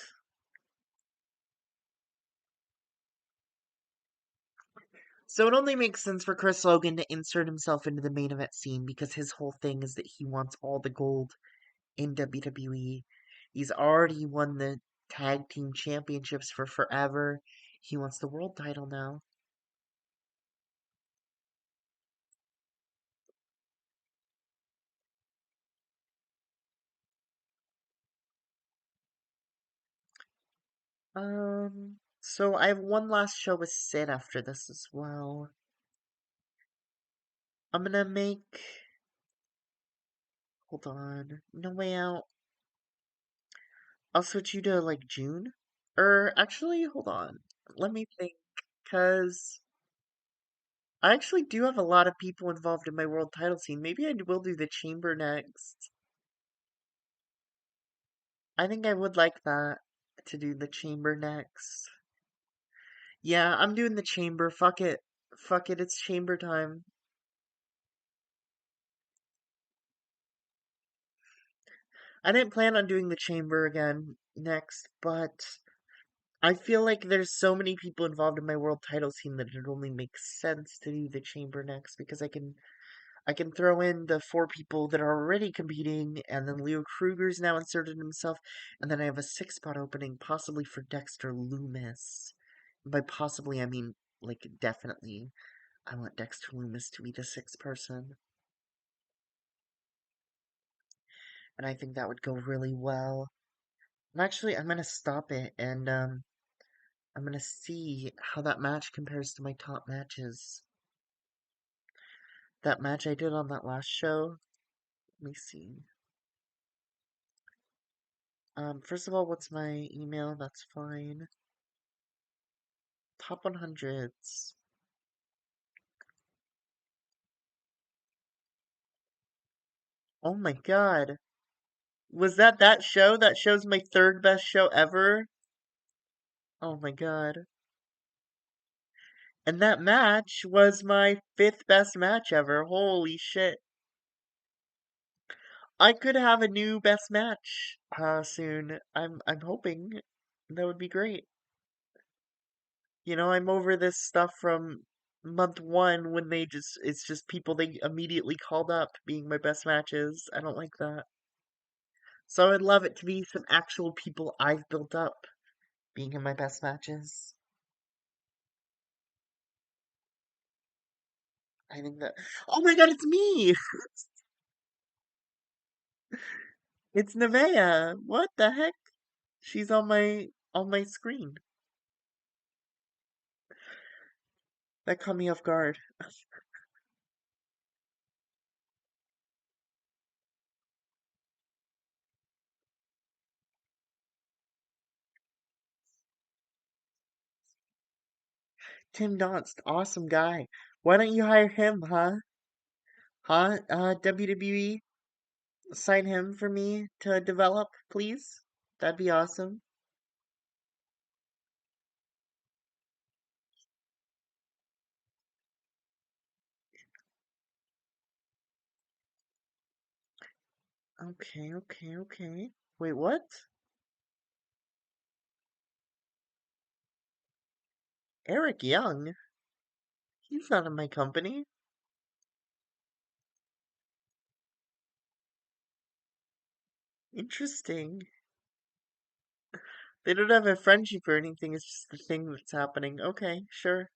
So it only makes sense for Chris Logan to insert himself into the main event scene because his whole thing is that he wants all the gold in WWE. He's already won the tag team championships for forever. He wants the world title now. So I have one last show with Sid after this as well. I'm gonna make. Hold on. No Way Out. I'll switch you to like June. Actually, hold on. Let me think. Because I actually do have a lot of people involved in my world title scene. Maybe I will do the chamber next. I think I would like that to do the chamber next. Yeah, I'm doing the chamber. Fuck it. Fuck it, it's chamber time. I didn't plan on doing the chamber again next, but I feel like there's so many people involved in my world title scene that it only makes sense to do the chamber next because I can throw in the four people that are already competing, and then Leo Kruger's now inserted himself, and then I have a six spot opening, possibly for Dexter Loomis. By possibly, I mean, like, definitely. I want Dexter Loomis to be the sixth person, and I think that would go really well. And actually, I'm gonna stop it, and, I'm gonna see how that match compares to my top matches. That match I did on that last show. Let me see. First of all, what's my email? That's fine. Top 100s. Oh my god. Was that show? That show's my third best show ever? Oh my god. And that match was my fifth best match ever. Holy shit. I could have a new best match soon. I'm hoping that would be great. I'm over this stuff from month one when it's just people they immediately called up being my best matches. I don't like that. So I'd love it to be some actual people I've built up being in my best matches. I think that. Oh my god, it's me! It's Nevea. What the heck? She's on my screen. That caught me off guard. Tim Donst, awesome guy. Why don't you hire him, huh? Huh? WWE, sign him for me to develop, please. That'd be awesome. Okay, okay, okay. Wait, what? Eric Young? He's not in my company. Interesting. They don't have a friendship or anything, it's just the thing that's happening. Okay, sure.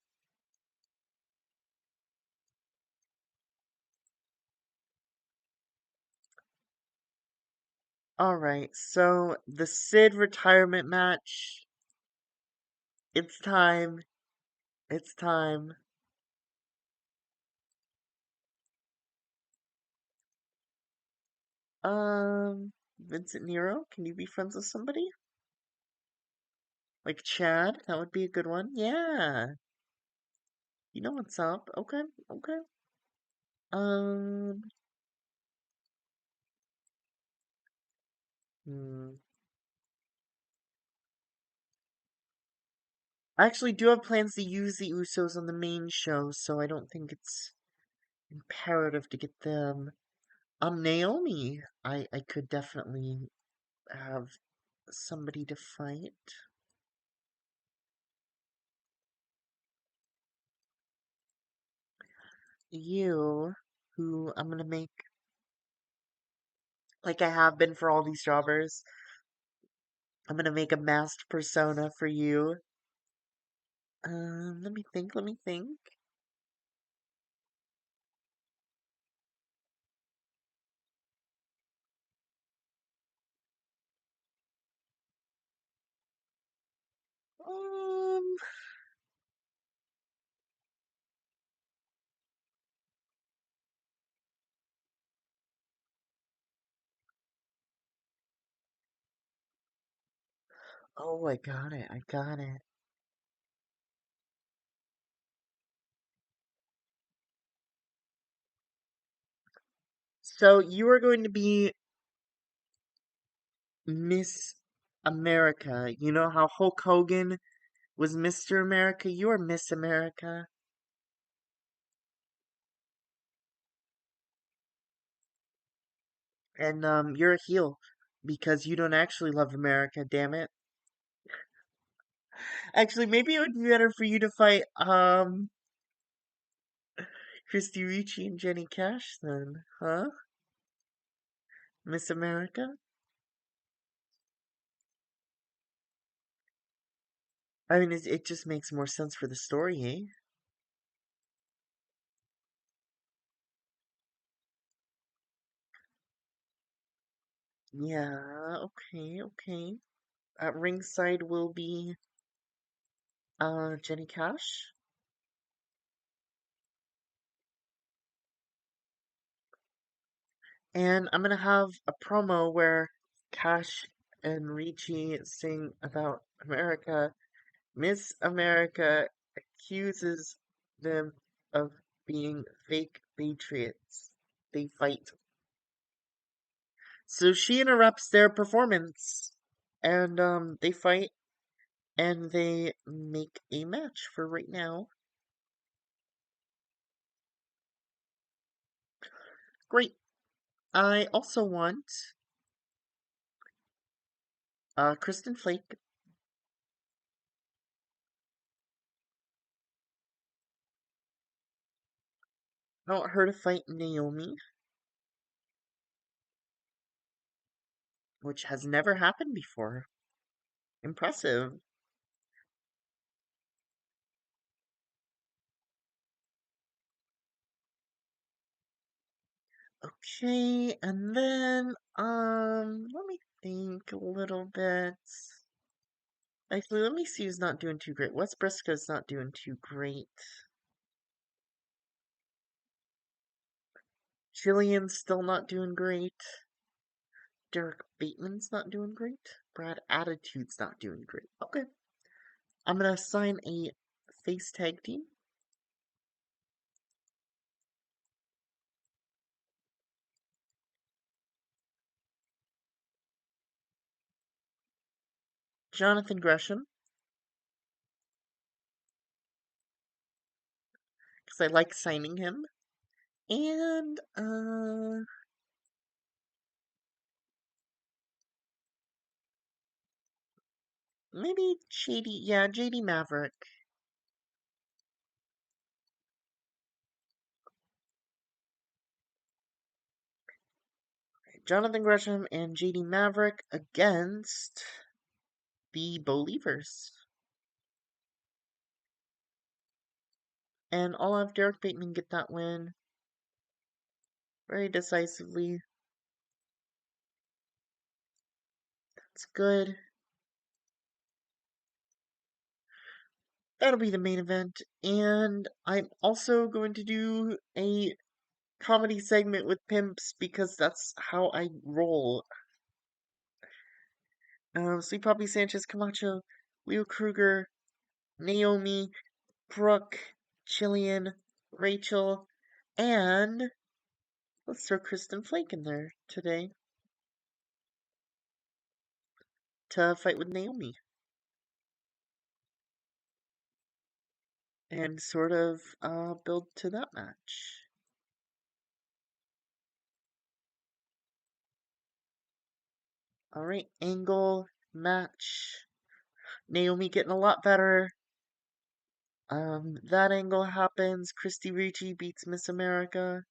Alright, so the Sid retirement match. It's time. It's time. Vincent Nero, can you be friends with somebody? Like Chad? That would be a good one. Yeah. You know what's up. Okay, okay. Um, hmm. I actually do have plans to use the Usos on the main show, so I don't think it's imperative to get them. Naomi, I could definitely have somebody to fight. You, who I'm gonna make, like I have been for all these jobbers, I'm gonna make a masked persona for you. Let me think, let me think. Um, oh, I got it, I got it. So you are going to be Miss America. You know how Hulk Hogan was Mr. America? You are Miss America. And you're a heel because you don't actually love America, damn it. Actually, maybe it would be better for you to fight Christy Ricci and Jenny Cash then, huh? Miss America? I mean, it just makes more sense for the story, eh? Yeah, okay, okay. At ringside will be Jenny Cash. And I'm gonna have a promo where Cash and Ricci sing about America. Miss America accuses them of being fake patriots. They fight. So she interrupts their performance. And they fight and they make a match for right now. Great. I also want Kristen Flake. I want her to fight Naomi, which has never happened before. Impressive. Okay, and then, let me think a little bit. Actually, let me see who's not doing too great. Wes Briscoe's not doing too great. Jillian's still not doing great. Derek Bateman's not doing great. Brad Attitude's not doing great. Okay. I'm gonna assign a face tag team. Jonathan Gresham, because I like signing him. And, maybe JD, yeah, JD Maverick. Jonathan Gresham and JD Maverick against the Believers. And I'll have Derek Bateman get that win very decisively. That's good. That'll be the main event. And I'm also going to do a comedy segment with pimps because that's how I roll. Sweet Poppy Sanchez Camacho, Leo Kruger, Naomi, Brooke, Jillian, Rachel, and let's throw Kristen Flake in there today to fight with Naomi and sort of build to that match. Alright, angle, match. Naomi getting a lot better. That angle happens. Christy Ricci beats Miss America.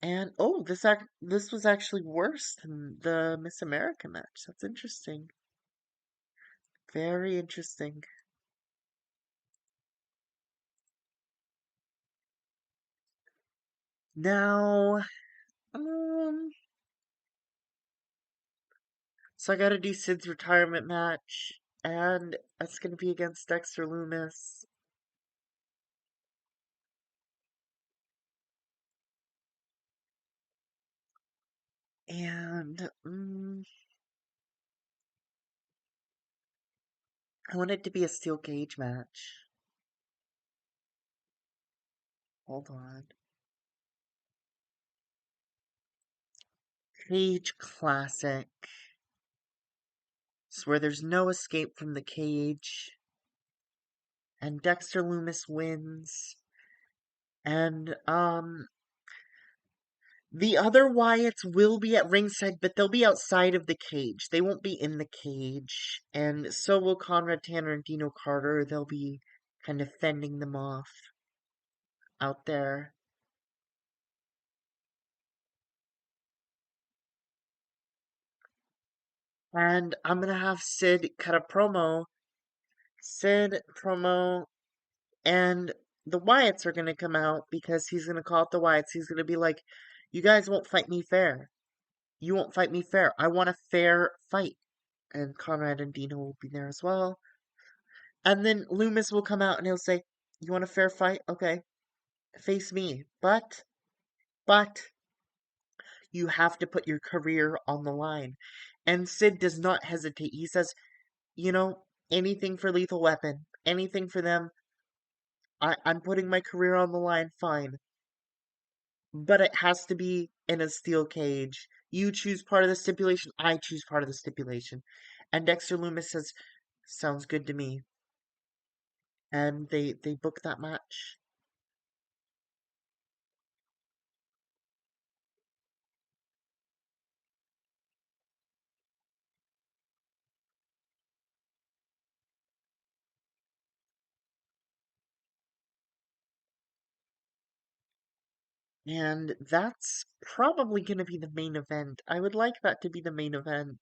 And oh, this was actually worse than the Miss America match. That's interesting. Very interesting. Now, so I gotta do Sid's retirement match, and that's gonna be against Dexter Loomis. And I want it to be a steel cage match. Hold on. Cage classic. It's where there's no escape from the cage. And Dexter Loomis wins. And the other Wyatts will be at ringside, but they'll be outside of the cage. They won't be in the cage. And so will Conrad Tanner and Dino Carter. They'll be kind of fending them off out there. And I'm gonna have Sid cut a promo. Sid promo, and the Wyatts are gonna come out because he's gonna call out the Wyatts. He's gonna be like, "You guys won't fight me fair. You won't fight me fair. I want a fair fight." And Conrad and Dino will be there as well. And then Loomis will come out and he'll say, "You want a fair fight? Okay, face me. But you have to put your career on the line." And Sid does not hesitate. He says, anything for Lethal Weapon, anything for them. I'm putting my career on the line, fine. But it has to be in a steel cage. You choose part of the stipulation, I choose part of the stipulation. And Dexter Loomis says, "Sounds good to me." And they book that match. And that's probably going to be the main event. I would like that to be the main event.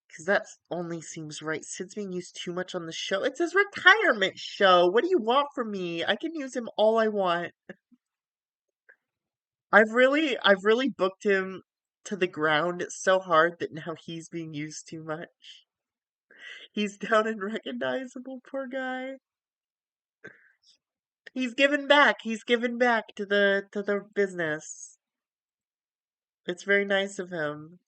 Because that only seems right. Sid's being used too much on the show. It's his retirement show. What do you want from me? I can use him all I want. I've really booked him to the ground so hard that now he's being used too much. He's down and recognizable, poor guy. He's given back. He's given back to the business. It's very nice of him,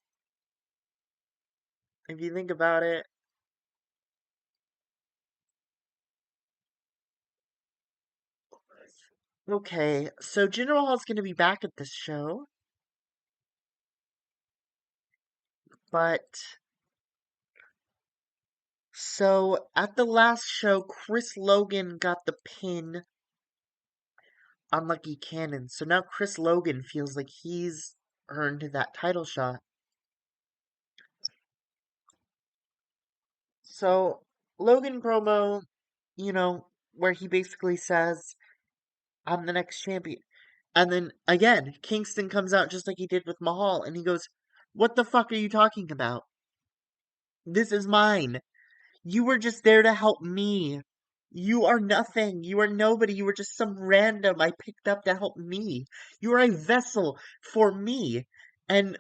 if you think about it. Okay, so Jinder Mahal's going to be back at this show, but so at the last show, Chris Logan got the pin on Lucky Cannon. So now Chris Logan feels like he's earned that title shot. So Logan promo, where he basically says, "I'm the next champion." And then again, Kingston comes out just like he did with Mahal, and he goes, "What the fuck are you talking about? This is mine. You were just there to help me. You are nothing. You are nobody. You were just some random I picked up to help me. You are a vessel for me." And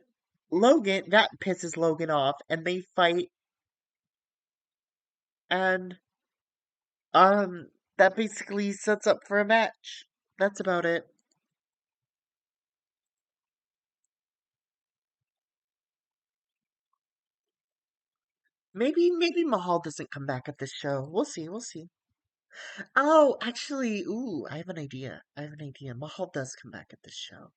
that pisses Logan off, and they fight, and that basically sets up for a match. That's about it. Maybe Mahal doesn't come back at this show. We'll see, we'll see. Oh, actually, ooh, I have an idea. I have an idea. Mahal does come back at this show.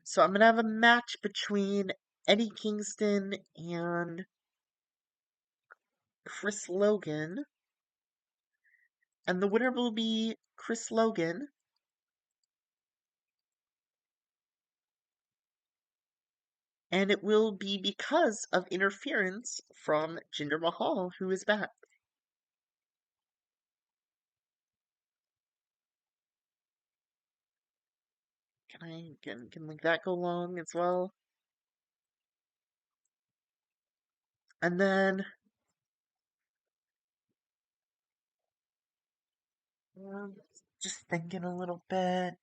So I'm gonna have a match between Eddie Kingston and Chris Logan, and the winner will be Chris Logan, and it will be because of interference from Jinder Mahal, who is back. Can like that go long as well? And then um, just thinking a little bit.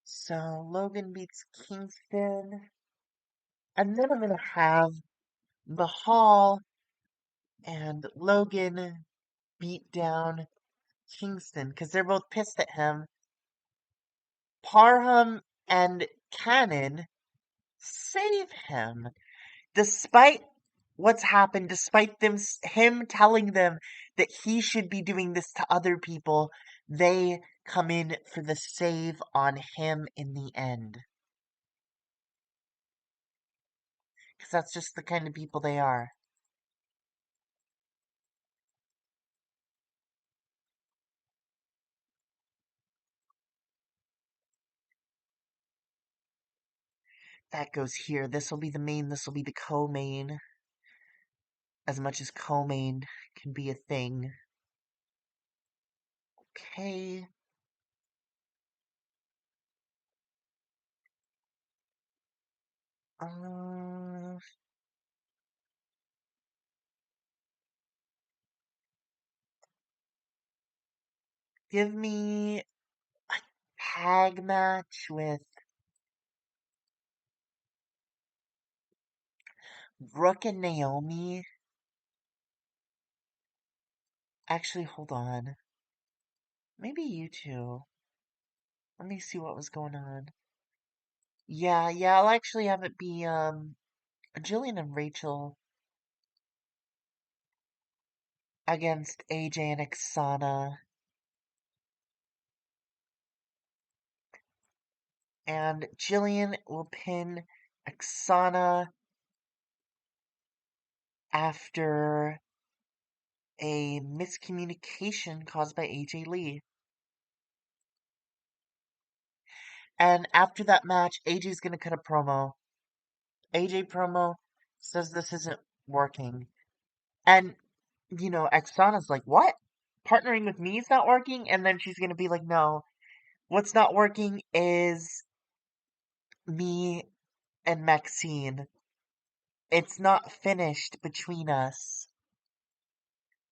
So Logan beats Kingston, and then I'm gonna have Mahal and Logan beat down Kingston because they're both pissed at him. Parham and Cannon save him despite what's happened, despite him telling them that he should be doing this to other people. They come in for the save on him in the end because that's just the kind of people they are. That goes here. This will be the main. This will be the co-main. As much as co-main can be a thing. Okay. Uh, Give me a tag match with Brooke and Naomi. Actually, hold on. Maybe you two. Let me see what was going on. Yeah, I'll actually have it be Jillian and Rachel against AJ and Xana. And Jillian will pin Xana after a miscommunication caused by AJ Lee. And after that match, AJ's gonna cut a promo. AJ promo says this isn't working. And, Xana's like, what? partnering with me is not working, and then she's gonna be like, no, what's not working is me and Maxine. It's not finished between us.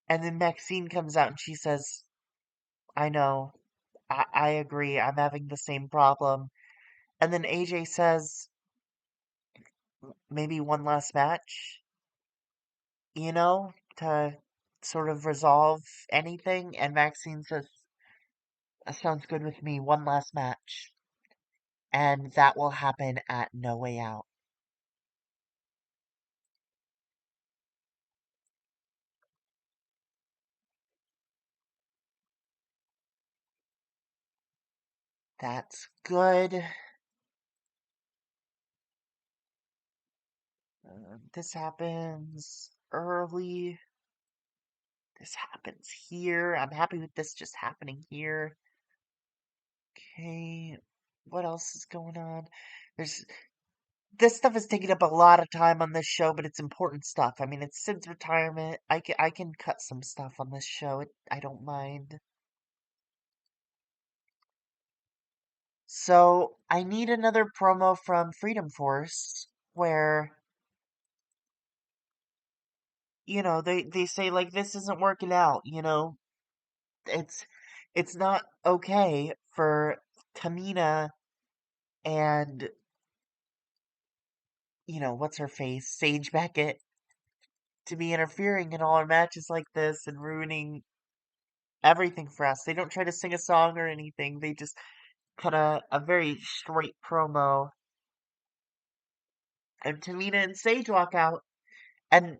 And then Maxine comes out and she says, I know, I agree, I'm having the same problem. And then AJ says, maybe one last match, to sort of resolve anything. And Maxine says, that sounds good with me, one last match. And that will happen at No Way Out. That's good. This happens early. This happens here. I'm happy with this just happening here. Okay, what else is going on? There's this stuff is taking up a lot of time on this show, but it's important stuff. I mean, it's Sid's retirement. I can cut some stuff on this show. I don't mind. So I need another promo from Freedom Force where they say like this isn't working out. It's it's not okay for Tamina and what's her face, Sage Beckett, to be interfering in all our matches like this and ruining everything for us. They don't try to sing a song or anything. They just cut a very straight promo. And Tamina and Sage walk out, and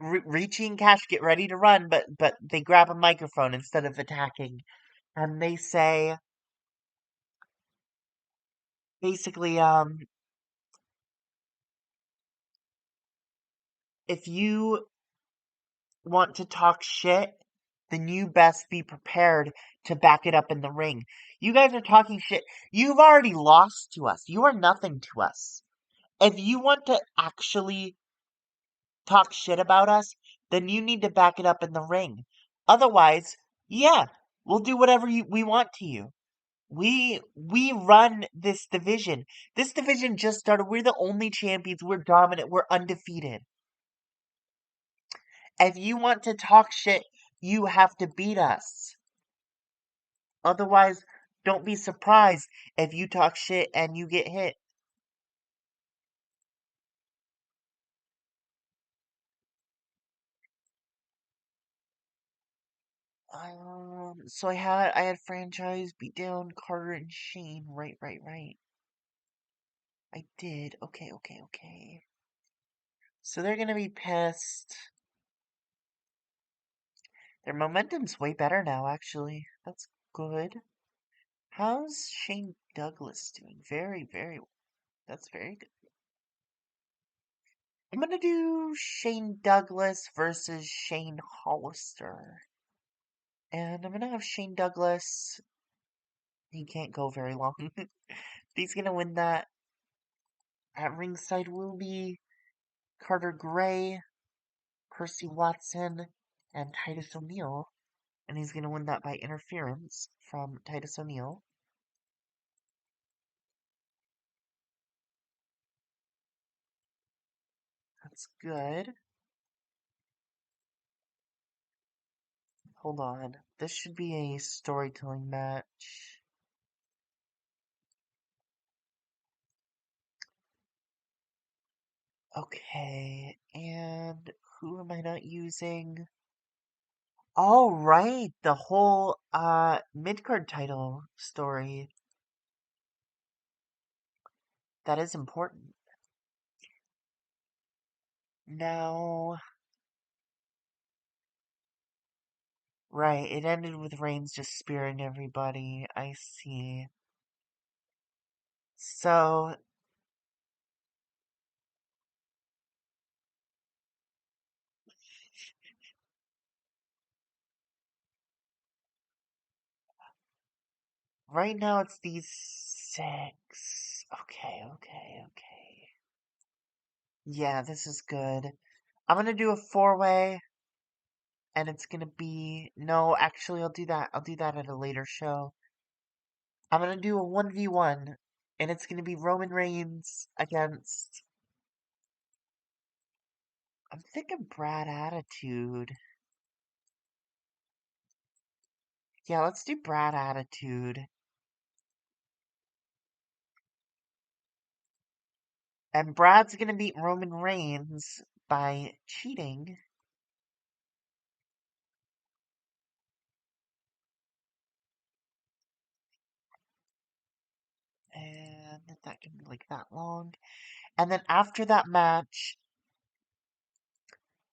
Richie and Cash get ready to run, but they grab a microphone instead of attacking, and they say basically, if you want to talk shit, then you best be prepared to back it up in the ring. You guys are talking shit. You've already lost to us. You are nothing to us. If you want to actually talk shit about us, then you need to back it up in the ring. Otherwise, yeah, we'll do whatever we want to you. We run this division. This division just started. We're the only champions. We're dominant. We're undefeated. If you want to talk shit, you have to beat us. Otherwise, don't be surprised if you talk shit and you get hit. So I had franchise beat down Carter and Shane. Right, right, right. I did. Okay, okay, okay. So they're gonna be pissed. Their momentum's way better now, actually. That's good. How's Shane Douglas doing? Very, very. That's very good. I'm gonna do Shane Douglas versus Shane Hollister. And I'm gonna have Shane Douglas. He can't go very long. He's gonna win that. At ringside will be Carter Gray, Percy Watson, and Titus O'Neil. And he's gonna win that by interference from Titus O'Neil. That's good. Hold on. This should be a storytelling match. Okay, and who am I not using? All right, the whole mid-card title story. That is important. Now, right, it ended with Reigns just spearing everybody. I see. So, right now it's these six. Okay, okay, okay. Yeah, this is good. I'm gonna do a four-way. And it's gonna be no, actually I'll do that. I'll do that at a later show. I'm gonna do a 1v1, and it's gonna be Roman Reigns against, I'm thinking Brad Attitude. Yeah, let's do Brad Attitude. And Brad's gonna beat Roman Reigns by cheating. And that can be like that long. And then after that match,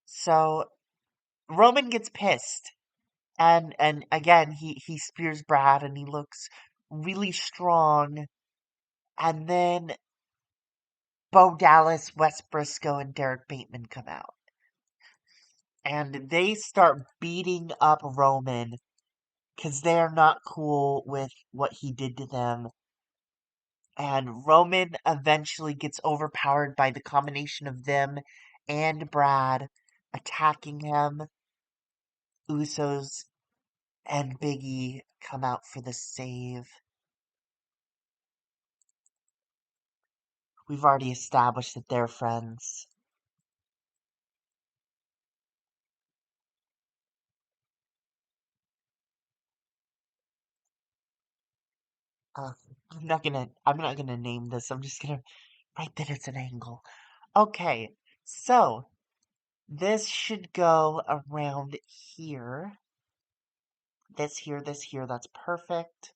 so Roman gets pissed. And again he spears Brad and he looks really strong. And then Bo Dallas, Wes Briscoe, and Derek Bateman come out. And they start beating up Roman because they're not cool with what he did to them. And Roman eventually gets overpowered by the combination of them and Brad attacking him. Usos and Big E come out for the save. We've already established that they're friends. Uh, I'm not gonna name this. I'm just gonna write that it's an angle. Okay, so this should go around here. This here, this here. That's perfect.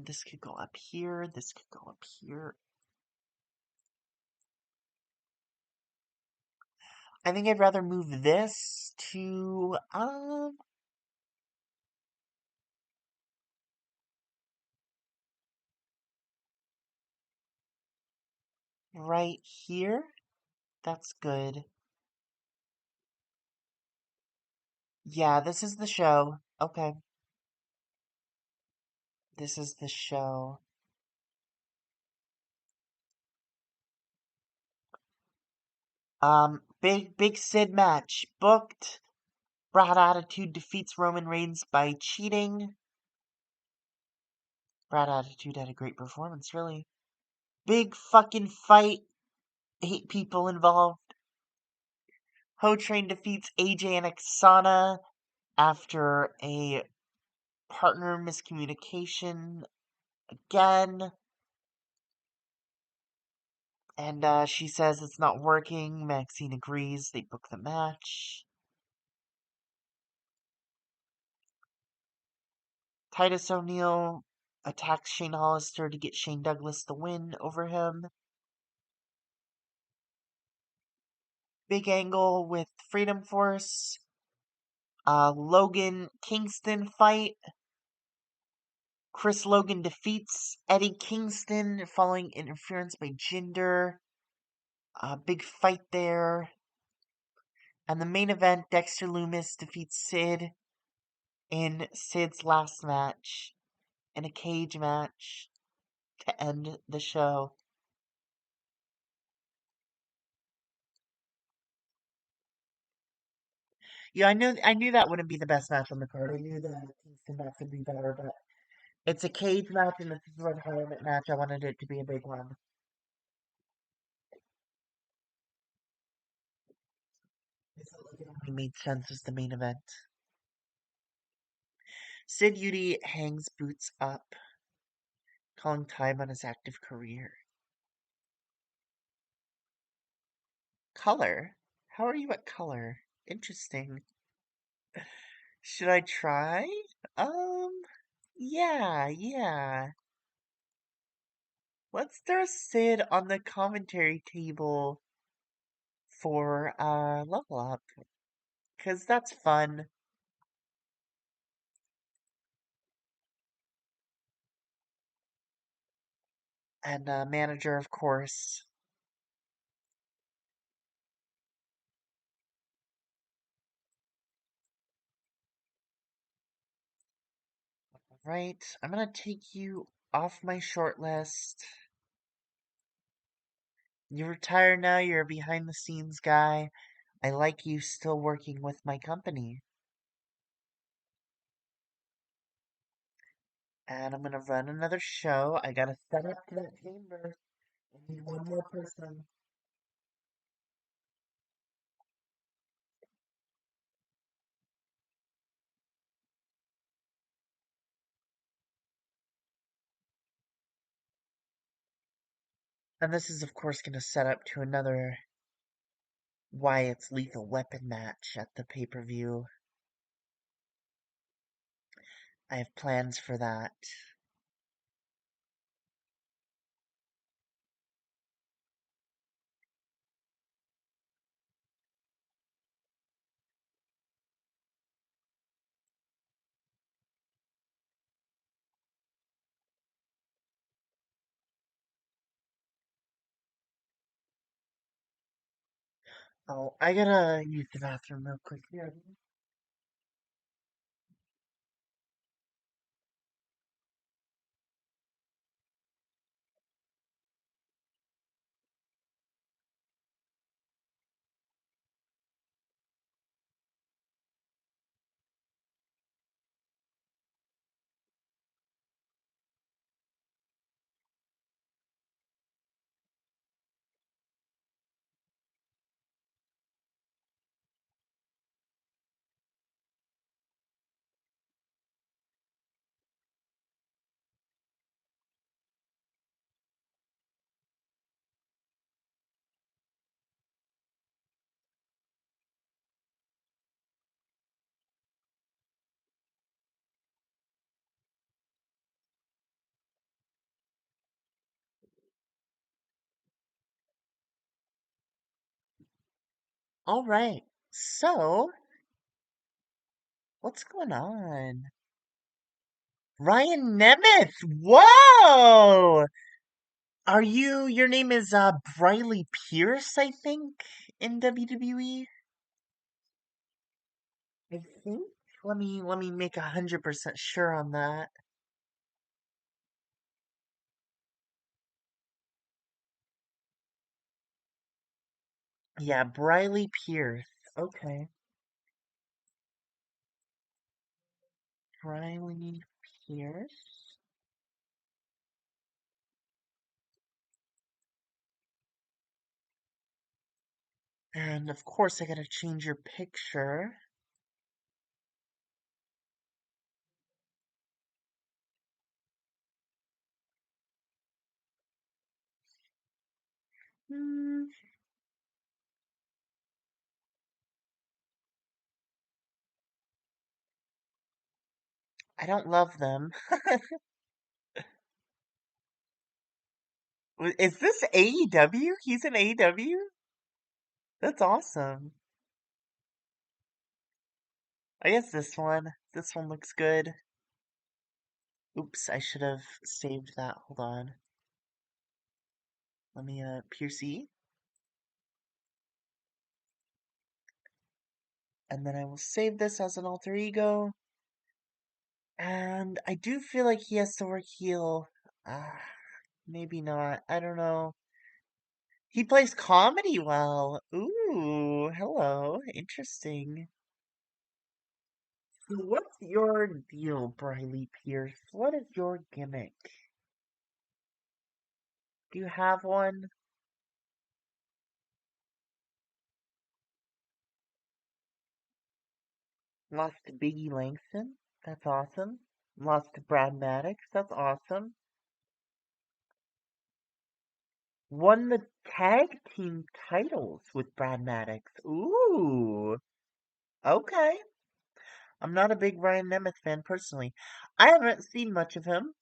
This could go up here. This could go up here. I think I'd rather move this to right here. That's good. Yeah, this is the show. Okay. This is the show. Big Sid match booked. Brad Attitude defeats Roman Reigns by cheating. Brad Attitude had a great performance, really. Big fucking fight. 8 people involved. Ho Train defeats AJ and Aksana after a partner miscommunication again. And she says it's not working. Maxine agrees. They book the match. Titus O'Neil attacks Shane Hollister to get Shane Douglas the win over him. Big angle with Freedom Force. Logan Kingston fight. Chris Logan defeats Eddie Kingston following interference by Jinder. Big fight there. And the main event, Dexter Lumis defeats Sid in Sid's last match in a cage match to end the show. Yeah, I knew that wouldn't be the best match on the card. I knew that Kingston match would be better, but it's a cage match and this is a retirement match. I wanted it to be a big one. I felt like it only made sense as the main event. Sid Udy hangs boots up, calling time on his active career. Color? How are you at color? Interesting. Should I try? Um, yeah. Let's throw Sid on the commentary table for level up, cause that's fun. And manager, of course. Right, I'm gonna take you off my short list. You retire now. You're a behind the scenes guy. I like you still working with my company. And I'm gonna run another show. I gotta set up to that chamber. I need one more person. And this is, of course, gonna set up to another Wyatt's Lethal Weapon match at the pay-per-view. I have plans for that. Oh, I gotta use the bathroom real quick here. All right. So, what's going on? Ryan Nemeth! Whoa! Your name is Briley Pierce, I think, in WWE? I think. Let me make 100% sure on that. Yeah, Briley Pierce. Okay. Briley Pierce. And of course, I gotta change your picture. Hmm, I don't love them. Is this AEW? He's in AEW? That's awesome. I guess this one. This one looks good. Oops, I should have saved that. Hold on. Let me Pierce E. And then I will save this as an alter ego. And I do feel like he has to work heel. Ah, maybe not. I don't know. He plays comedy well. Ooh, hello. Interesting. So what's your deal, Briley Pierce? What is your gimmick? Do you have one? Lost to Biggie Langston? That's awesome. Lost to Brad Maddox? That's awesome. Won the tag team titles with Brad Maddox. Ooh, okay. I'm not a big Ryan Nemeth fan personally. I haven't seen much of him,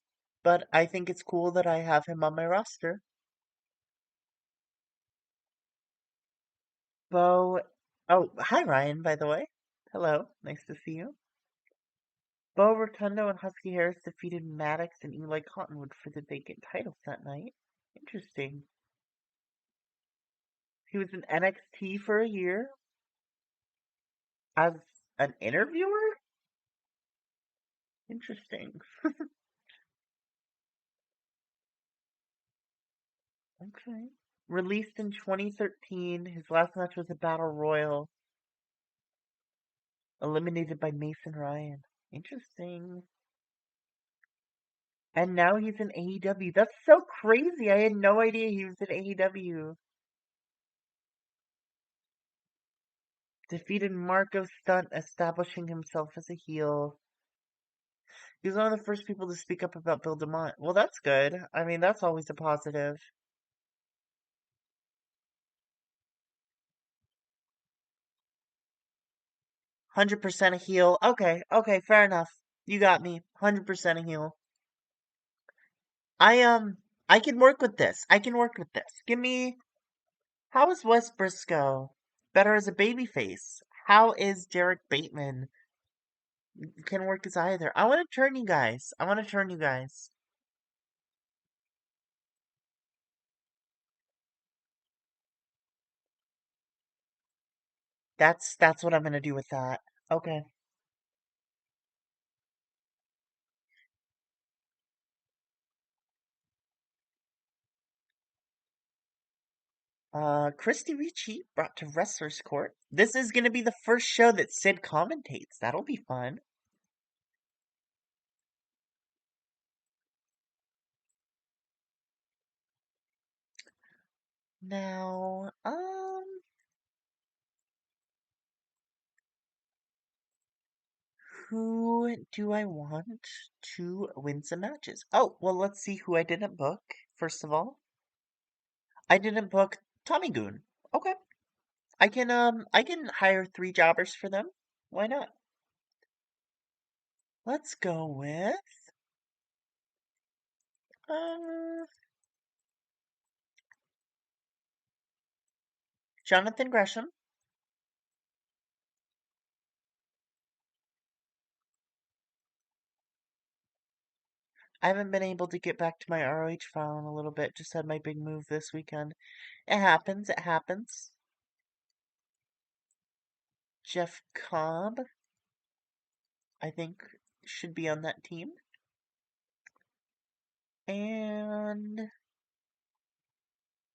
but I think it's cool that I have him on my roster. Bo. Oh, hi Ryan, by the way. Hello, nice to see you. Bo Rotundo and Husky Harris defeated Maddox and Eli Cottonwood for the vacant titles that night. Interesting. He was in NXT for a year as an interviewer? Interesting. Okay. Released in 2013. His last match was a Battle Royal. Eliminated by Mason Ryan. Interesting. And now he's in AEW. That's so crazy. I had no idea he was in AEW. Defeated Marco Stunt, establishing himself as a heel. He was one of the first people to speak up about Bill DeMott. Well, that's good. I mean, that's always a positive. 100% a heel. Okay, okay, fair enough. You got me. 100% a heel. I I can work with this. I can work with this. Give me how is Wes Briscoe better as a babyface? How is Derek Bateman can work as either? I want to turn you guys. I want to turn you guys. That's what I'm gonna do with that. Okay. Christy Ricci brought to Wrestler's Court. This is gonna be the first show that Sid commentates. That'll be fun. Now, who do I want to win some matches? Oh, well, let's see who I didn't book, first of all. I didn't book Tommy Goon. Okay. I can hire 3 jobbers for them. Why not? Let's go with um Jonathan Gresham. I haven't been able to get back to my ROH file in a little bit. Just had my big move this weekend. It happens, it happens. Jeff Cobb, I think, should be on that team. And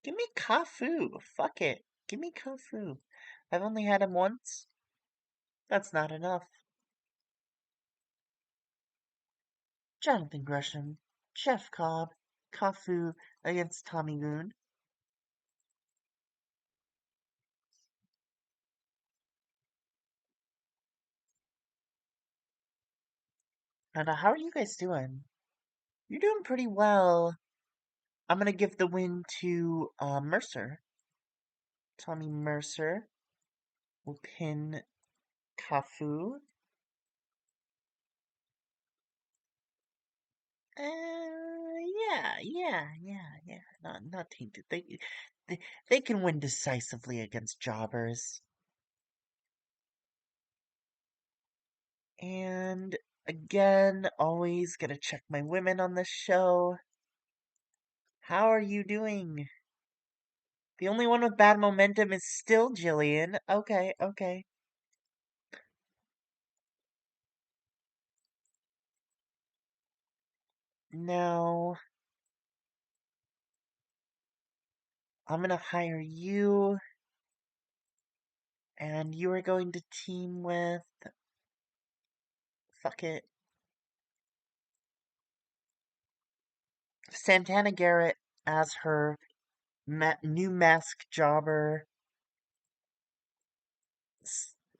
give me Kafu. Fuck it. Give me Kafu. I've only had him once. That's not enough. Jonathan Gresham, Jeff Cobb, Kafu against Tommy Goon. And how are you guys doing? You're doing pretty well. I'm gonna give the win to Mercer. Tommy Mercer will pin Kafu. Yeah. Not tainted. They they can win decisively against jobbers. And again, always gotta check my women on this show. How are you doing? The only one with bad momentum is still Jillian. Okay, okay. Now, I'm gonna hire you, and you are going to team with. Fuck it. Santana Garrett as her new mask jobber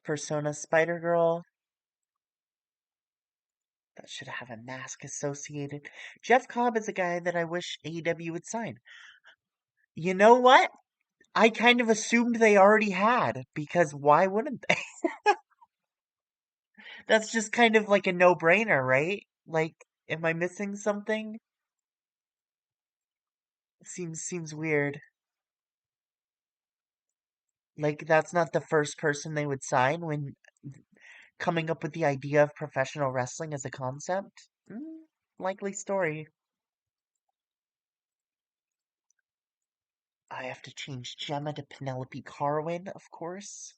persona Spider Girl. That should have a mask associated. Jeff Cobb is a guy that I wish AEW would sign. You know what? I kind of assumed they already had because why wouldn't they? That's just kind of like a no-brainer, right? Like, am I missing something? Seems weird. Like that's not the first person they would sign when coming up with the idea of professional wrestling as a concept. Likely story. I have to change Gemma to Penelope Carwin, of course.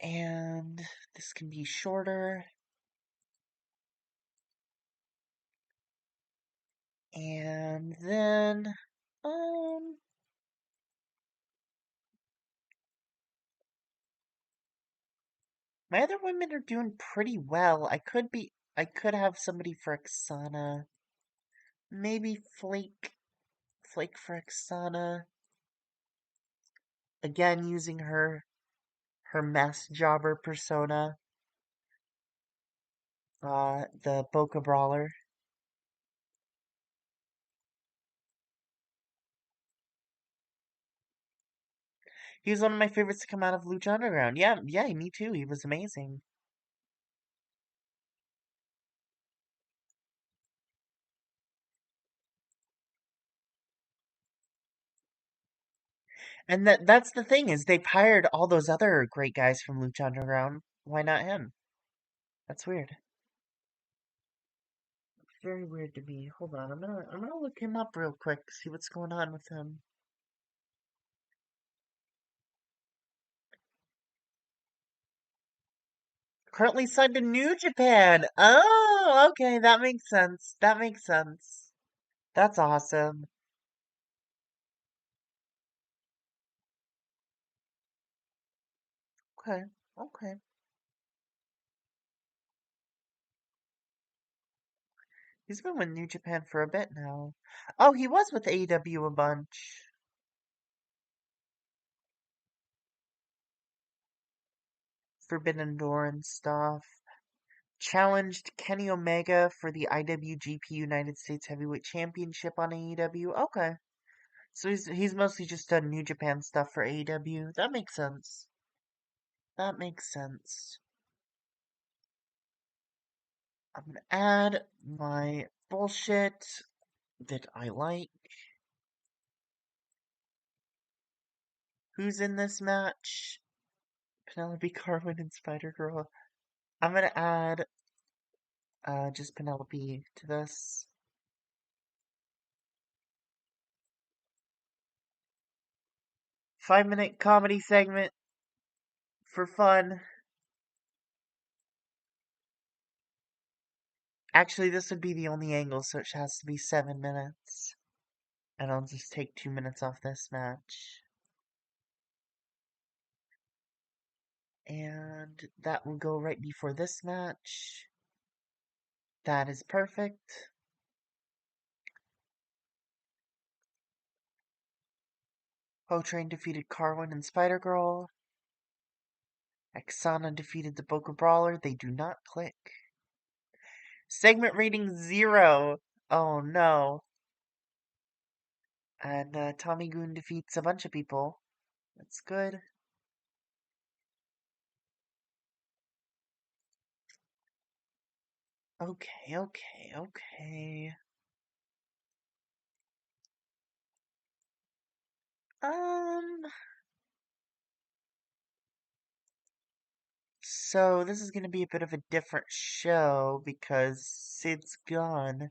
And this can be shorter. And then, um, my other women are doing pretty well. I could have somebody for Xana. Maybe Flake for Xana. Again, using her mess jobber persona. The Boca Brawler. He was one of my favorites to come out of Lucha Underground. Yeah, yeah, me too. He was amazing. And that's the thing is they've hired all those other great guys from Lucha Underground. Why not him? That's weird. Very weird to me. Hold on, I'm gonna look him up real quick, see what's going on with him. Currently signed to New Japan. Oh, okay, that makes sense. That makes sense. That's awesome. Okay, okay. He's been with New Japan for a bit now. Oh, he was with AEW a bunch. Forbidden Door and stuff. Challenged Kenny Omega for the IWGP United States Heavyweight Championship on AEW. Okay. So he's mostly just done New Japan stuff for AEW. That makes sense. That makes sense. I'm gonna add my bullshit that I like. Who's in this match? Penelope Carwin and Spider Girl. I'm gonna add just Penelope to this. 5 minute comedy segment for fun. Actually, this would be the only angle, so it has to be 7 minutes. And I'll just take 2 minutes off this match. And that will go right before this match. That is perfect. Ho Train defeated Carwin and Spider Girl. Xana defeated the Boca Brawler. They do not click. Segment rating 0. Oh no. And Tommy Goon defeats a bunch of people. That's good. Okay, okay, okay. Um, so this is gonna be a bit of a different show because Sid's gone.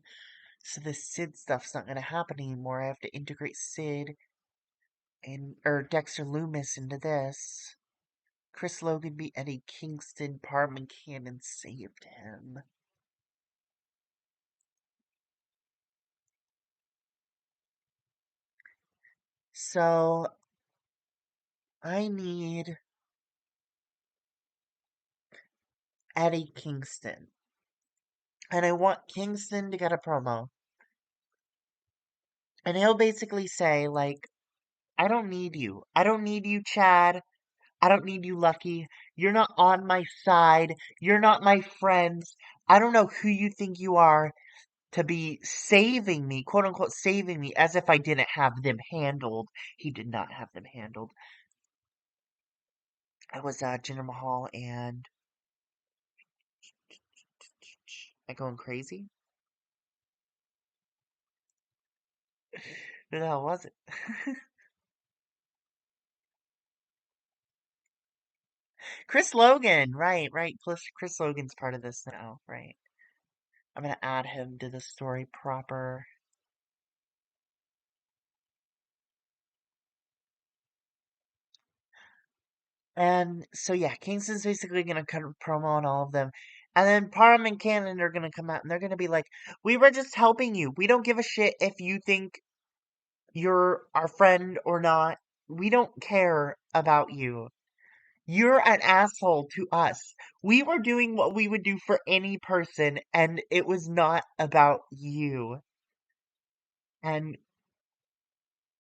So the Sid stuff's not gonna happen anymore. I have to integrate Sid and or Dexter Loomis into this. Chris Logan beat Eddie Kingston. Parman Cannon saved him. So I need Eddie Kingston. And I want Kingston to get a promo. And he'll basically say, like, I don't need you. I don't need you, Chad. I don't need you, Lucky. You're not on my side. You're not my friends. I don't know who you think you are to be saving me, quote unquote, saving me, as if I didn't have them handled. He did not have them handled. I was Jinder Mahal and am I going crazy? Who the hell was it? Chris Logan, right, right. Plus, Chris Logan's part of this now, right? I'm gonna add him to the story proper. And so yeah, Kingston's basically gonna cut a promo on all of them, And then Parham and Cannon are gonna come out and they're gonna be like, "We were just helping you. We don't give a shit if you think you're our friend or not. We don't care about you. You're an asshole to us. We were doing what we would do for any person, and it was not about you." And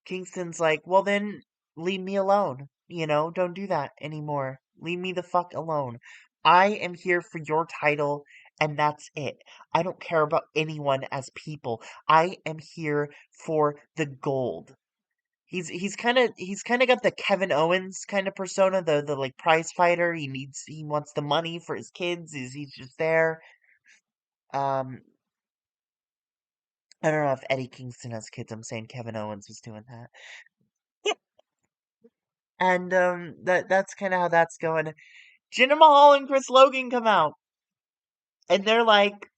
Kingston's like, "Well, then leave me alone. Don't do that anymore. Leave me the fuck alone. I am here for your title, and that's it. I don't care about anyone as people. I am here for the gold." He's kind of got the Kevin Owens kind of persona, the like prize fighter. He wants the money for his kids. He's just there. Um, I don't know if Eddie Kingston has kids. I'm saying Kevin Owens was doing that. And that's kind of how that's going. Jinder Mahal and Chris Logan come out, and they're like,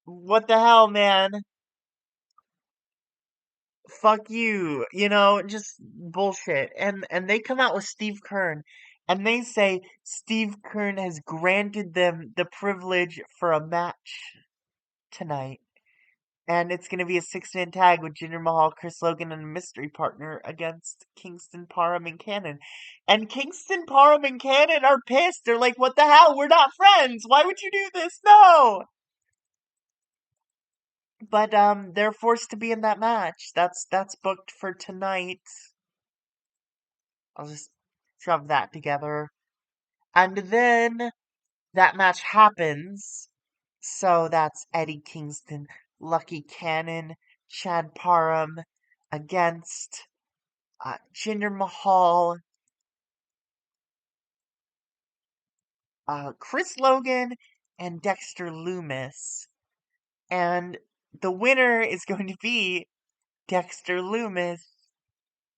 "What the hell, man? Fuck you!" Just bullshit. And they come out with Steve Kern, and they say Steve Kern has granted them the privilege for a match tonight. And it's going to be a six-man tag with Jinder Mahal, Chris Logan, and a mystery partner against Kingston, Parham, and Cannon. And Kingston, Parham, and Cannon are pissed. They're like, "What the hell? We're not friends. Why would you do this? No!" But they're forced to be in that match. That's booked for tonight. I'll just shove that together. And then that match happens. So that's Eddie Kingston, Lucky Cannon, Chad Parham against Jinder Mahal, Chris Logan, and Dexter Loomis. And the winner is going to be Dexter Loomis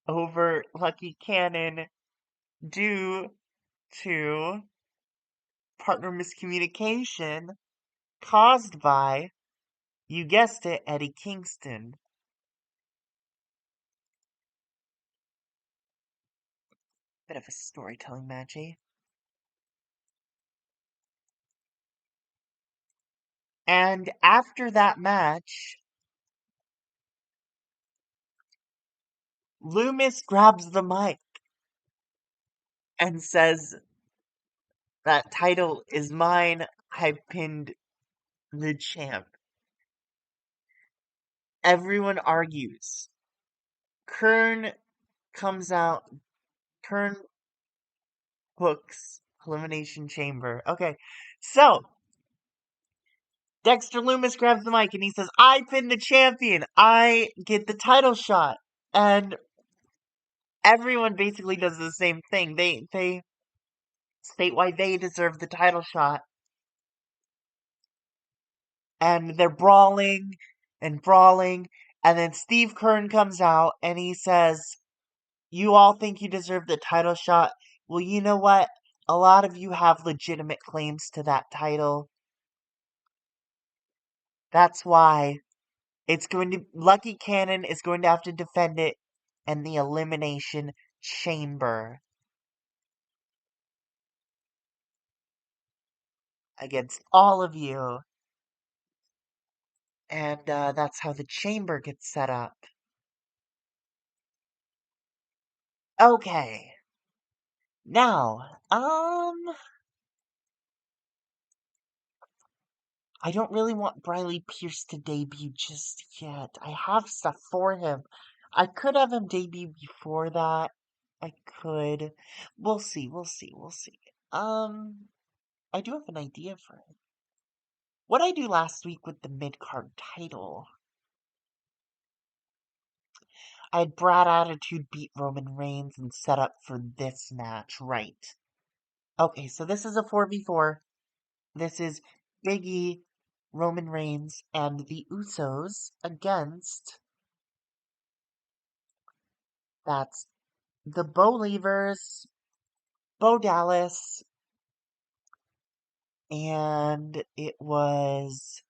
over Lucky Cannon due to partner miscommunication caused by, you guessed it, Eddie Kingston. Bit of a storytelling match, eh? And after that match, Loomis grabs the mic and says, "That title is mine. I pinned the champ." Everyone argues. Kern comes out. Kern books Elimination Chamber. Okay, so Dexter Loomis grabs the mic and he says, "I pinned the champion. I get the title shot." And everyone basically does the same thing. They state why they deserve the title shot. And they're brawling and brawling. And then Steve Kern comes out and he says, "You all think you deserve the title shot. Well, you know what? A lot of you have legitimate claims to that title. That's why Lucky Cannon is going to have to defend it in the Elimination Chamber against all of you." And that's how the chamber gets set up. Okay. Now, I don't really want Briley Pierce to debut just yet. I have stuff for him. I could have him debut before that. I could. We'll see, we'll see, we'll see. I do have an idea for him. What I do last week with the mid-card title. I had Brad Attitude beat Roman Reigns and set up for this match, right? Okay, so this is a 4v4. This is Big E, Roman Reigns, and the Usos against, that's the Bo Levers, Bo Dallas, and it was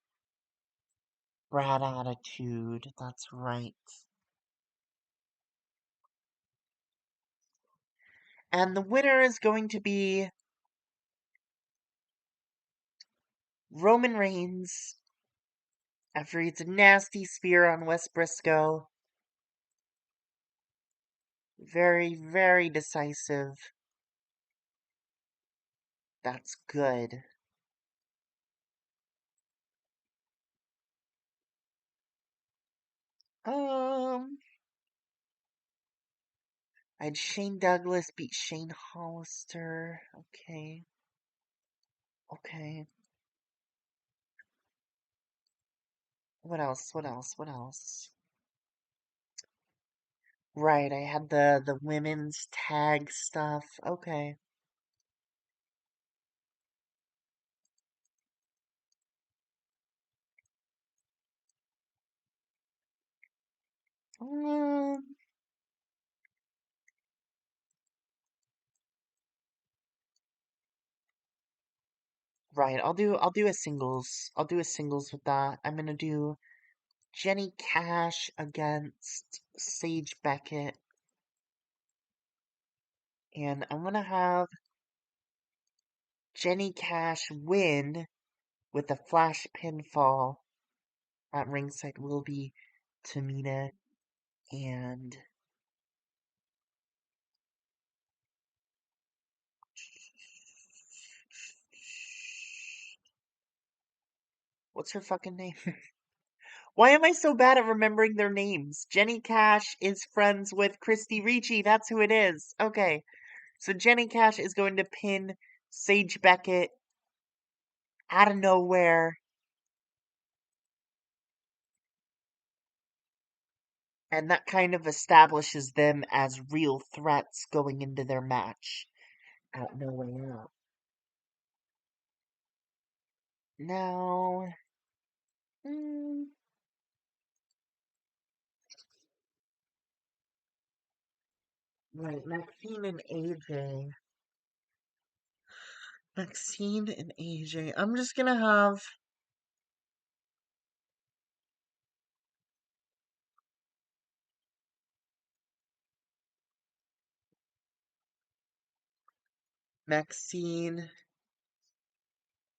Brad Attitude. That's right. And the winner is going to be Roman Reigns, after he hits a nasty spear on West Briscoe, very, very decisive. That's good. Um, I had Shane Douglas beat Shane Hollister. Okay. Okay. What else? What else? What else? Right, I had the women's tag stuff. Okay. Um, right, I'll do a singles. I'll do a singles with that. I'm gonna do Jenny Cash against Sage Beckett, and I'm gonna have Jenny Cash win with a flash pinfall. At ringside will be Tamina and what's her fucking name? Why am I so bad at remembering their names? Jenny Cash is friends with Christy Ricci. That's who it is. Okay. So Jenny Cash is going to pin Sage Beckett out of nowhere. And that kind of establishes them as real threats going into their match at No Way Out. Now, mm, right, Maxine and AJ. Maxine and AJ. I'm just gonna have Maxine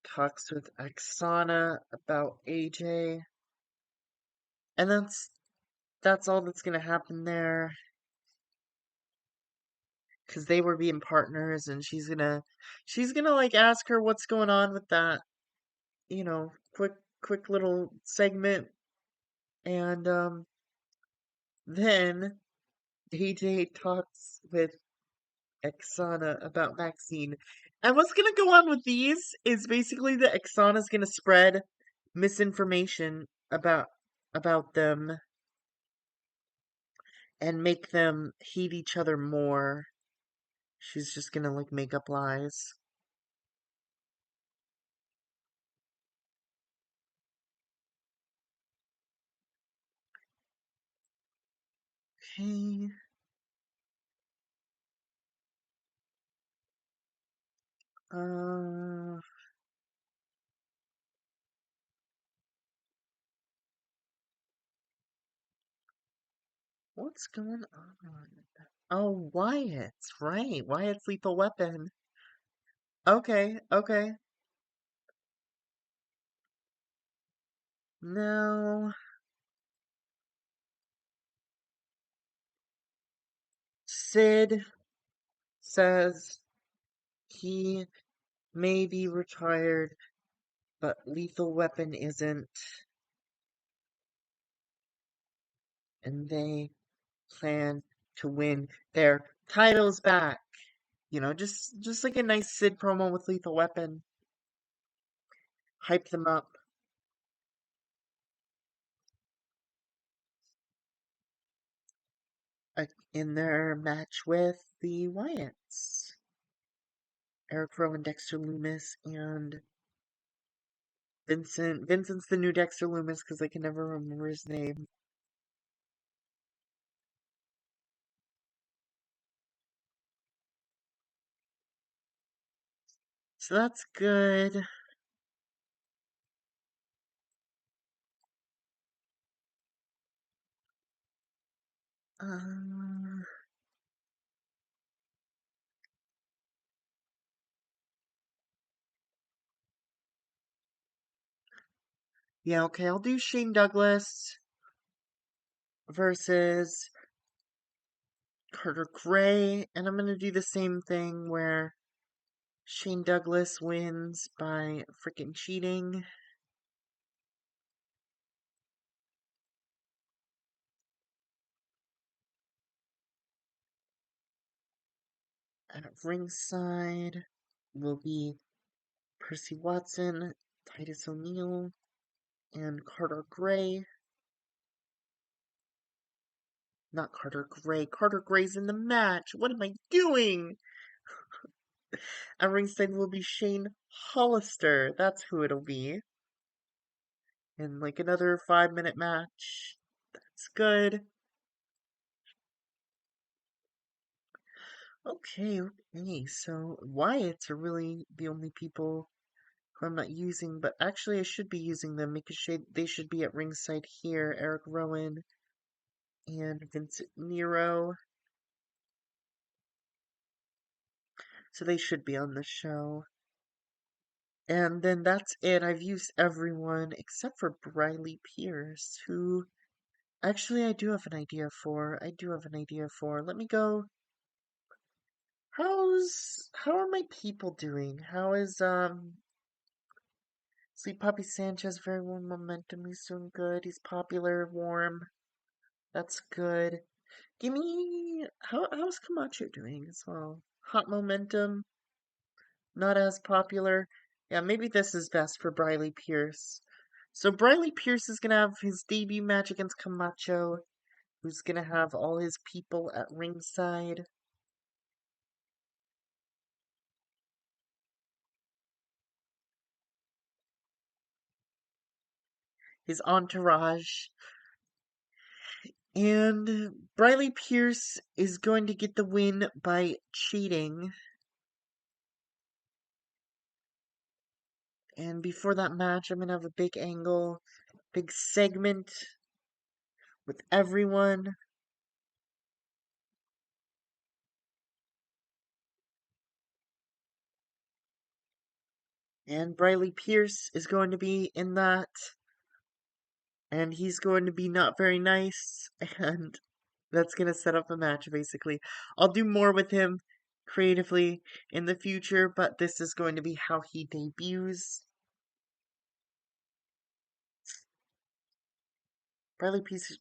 talks with Oksana about AJ, and that's all that's gonna happen there. Because they were being partners, and she's gonna like ask her what's going on with that, quick little segment, and then AJ talks with Oksana about Maxine. And what's gonna go on with these is basically that Oksana's gonna spread misinformation about them and make them hate each other more. She's just gonna like make up lies. Okay. Uh, what's going on? Oh, Wyatt's right. Wyatt's Lethal Weapon. Okay, okay. Now, Sid says he may be retired, but Lethal Weapon isn't, and they plan to win their titles back. Just like a nice Sid promo with Lethal Weapon. Hype them up in their match with the Wyatts. Eric Rowan, Dexter Loomis, and Vincent. Vincent's the new Dexter Loomis because I can never remember his name. So that's good. Uh, Yeah, okay, I'll do Shane Douglas versus Carter Gray, and I'm gonna do the same thing where Shane Douglas wins by freaking cheating. At ringside will be Percy Watson, Titus O'Neil, and Carter Gray. Not Carter Gray. Carter Gray's in the match. What am I doing? At ringside will be Shane Hollister. That's who it'll be. In like another 5-minute match. That's good. Okay. So Wyatts are really the only people who I'm not using, but actually I should be using them because they should be at ringside here. Eric Rowan and Vincent Nero. So they should be on the show. And then that's it. I've used everyone except for Briley Pierce, who actually I do have an idea for. Let me go. How are my people doing? How is Sweet Poppy Sanchez, very warm momentum. He's doing good. He's popular, warm. That's good. Give me how's Camacho doing as well? Hot momentum, not as popular. Yeah, maybe this is best for Briley Pierce. So Briley Pierce is gonna have his debut match against Camacho, who's gonna have all his people at ringside. His entourage. And Briley Pierce is going to get the win by cheating. And before that match, I'm going to have a big angle, big segment with everyone. And Briley Pierce is going to be in that. And he's going to be not very nice. And that's going to set up a match, basically. I'll do more with him creatively in the future, but this is going to be how he debuts.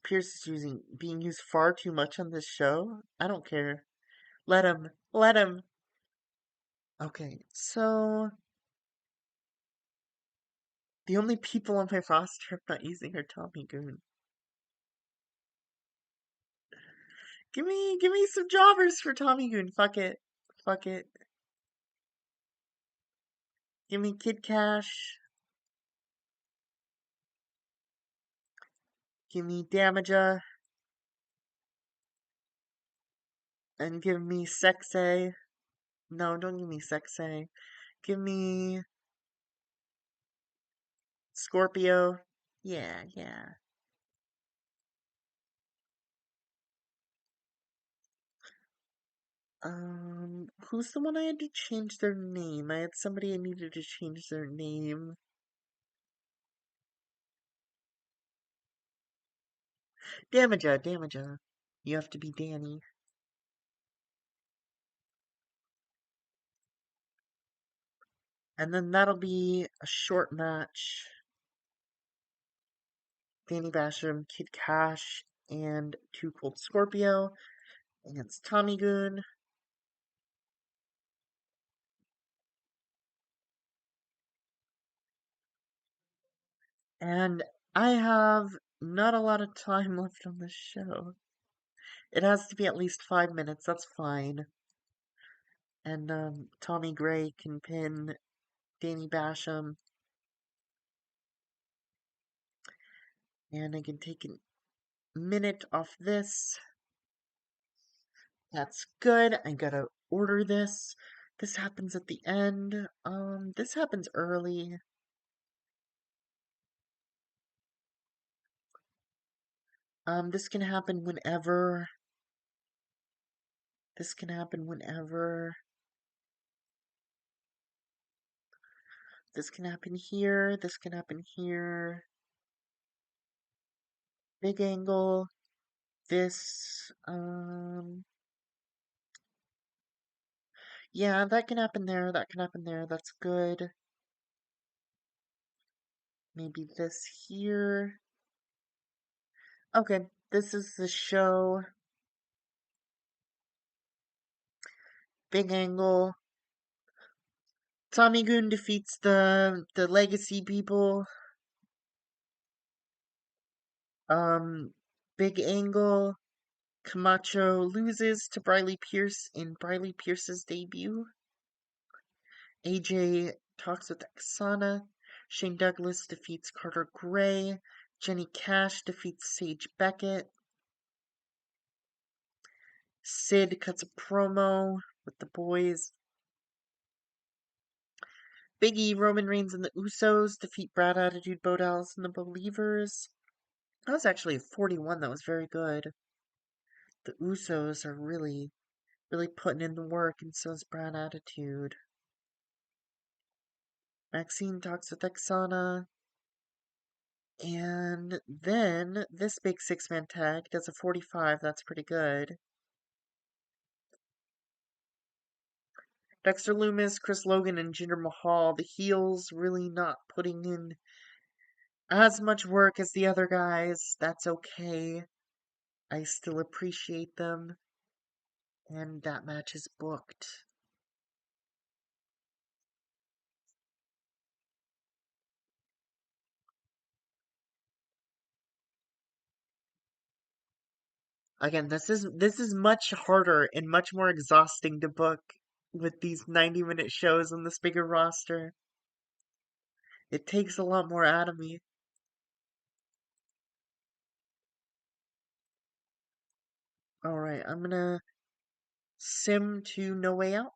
Pierce is being used far too much on this show. I don't care. Let him. Let him. Okay, so the only people on my roster I'm not using are Tommy Goon. Give me some jobbers for Tommy Goon. Fuck it. Fuck it. Give me Kid Cash. Give me Damaja. And give me Sexay. No, don't give me Sexay. Give me Scorpio. Yeah. Who's the one I had to change their name? I had somebody I needed to change their name. Damaja. You have to be Danny. And then that'll be a short match. Danny Basham, Kid Cash, and Too Cold Scorpio against Tommy Goon. And I have not a lot of time left on this show. It has to be at least 5 minutes, that's fine. And Tommy Gray can pin Danny Basham. And I can take a minute off this. That's good. I gotta order this. This happens at the end. This happens early. This can happen whenever. This can happen whenever. This can happen here. This can happen here. Big angle. This, yeah, that can happen there. That can happen there. That's good. Maybe this here. Okay, this is the show. Big angle. Tommy Goon defeats the Legacy people. Um, Big angle. Camacho loses to Briley Pierce in Briley Pierce's debut. AJ talks with Oksana. Shane Douglas defeats Carter Gray. Jenny Cash defeats Sage Beckett. Sid cuts a promo with the boys. Big E, Roman Reigns, and the Usos defeat Brad Attitude, Bo Dallas, and the Believers. That was actually a 41. That was very good. The Usos are really, really putting in the work, and so is Brad Attitude. Maxine talks with Oksana. And then this big six-man tag does a 45. That's pretty good. Dexter Lumis, Chris Logan, and Jinder Mahal. The heels really not putting in as much work as the other guys. That's okay. I still appreciate them. And that match is booked. Again, this is much harder and much more exhausting to book with these 90-minute shows on this bigger roster. It takes a lot more out of me. Alright, I'm gonna sim to No Way Out.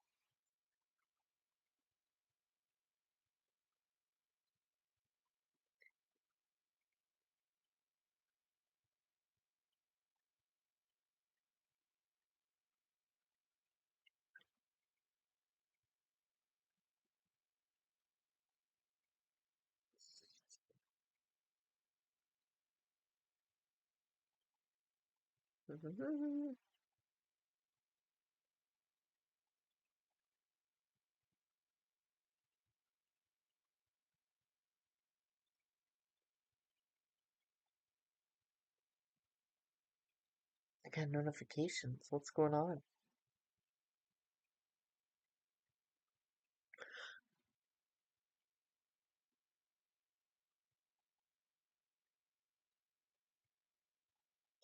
I got notifications. What's going on?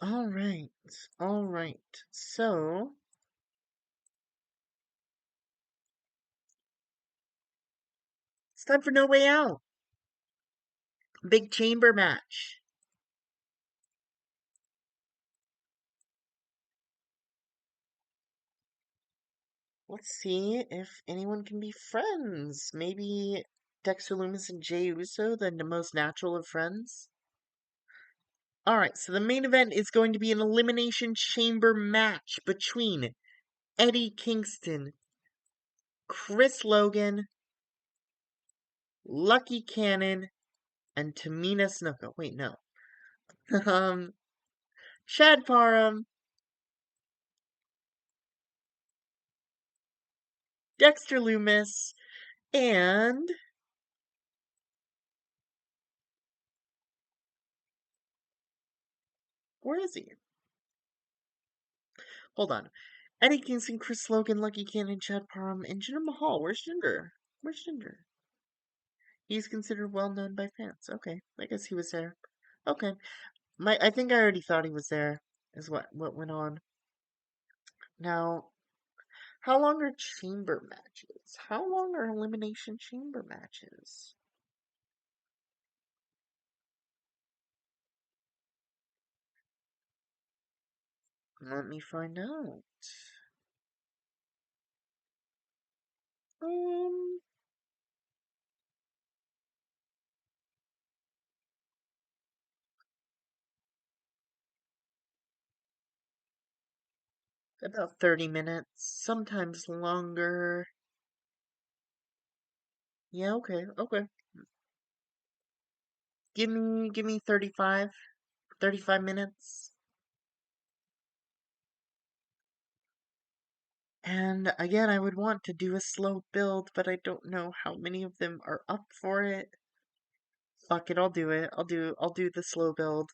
Alright, alright. So, it's time for No Way Out. Big chamber match. Let's see if anyone can be friends. Maybe Dexter Lumis and Jey Uso, the most natural of friends. Alright, so the main event is going to be an Elimination Chamber match between Eddie Kingston, Chris Logan, Lucky Cannon, and Tamina Snuka. Wait, no. um, Chad Parham, Dexter Lumis, and where is he? Hold on. Eddie Kingston, Chris Logan, Lucky Cannon, Chad Parham, and Jinder Mahal. Where's Jinder? Where's Jinder? He's considered well known by fans. Okay, I guess he was there. Okay, I think I already thought he was there. Is what went on. Now, how long are chamber matches? How long are elimination chamber matches? Let me find out. Um, about 30 minutes, sometimes longer. Yeah, okay, okay. Give me 35. 35 minutes. And again, I would want to do a slow build, but I don't know how many of them are up for it. Fuck it, I'll do it. I'll do the slow build.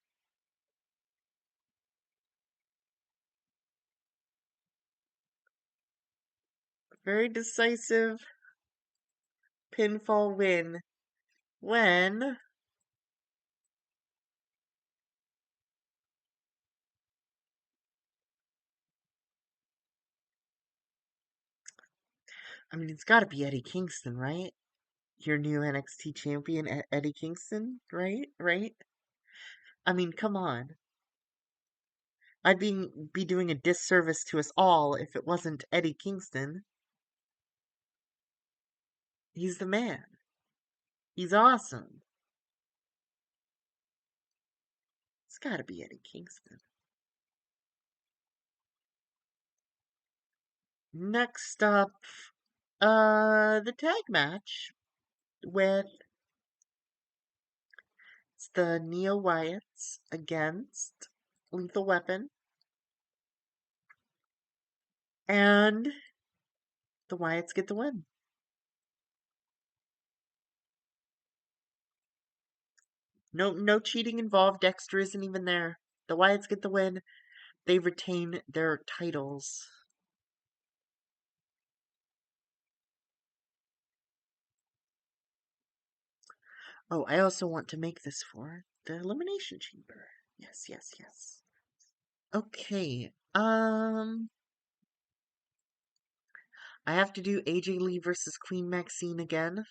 Very decisive pinfall win when I mean it's got to be Eddie Kingston, right? Your new NXT champion, Eddie Kingston, right? Right? I mean, come on. I'd be doing a disservice to us all if it wasn't Eddie Kingston. He's the man. He's awesome. It's got to be Eddie Kingston. Next up, the tag match with the Neo Wyatts against Lethal Weapon, and the Wyatts get the win. No cheating involved. Dexter isn't even there. The Wyatts get the win. They retain their titles. Oh, I also want to make this for the Elimination Chamber. Yes, yes, yes. Okay. I have to do AJ Lee versus Queen Maxine again.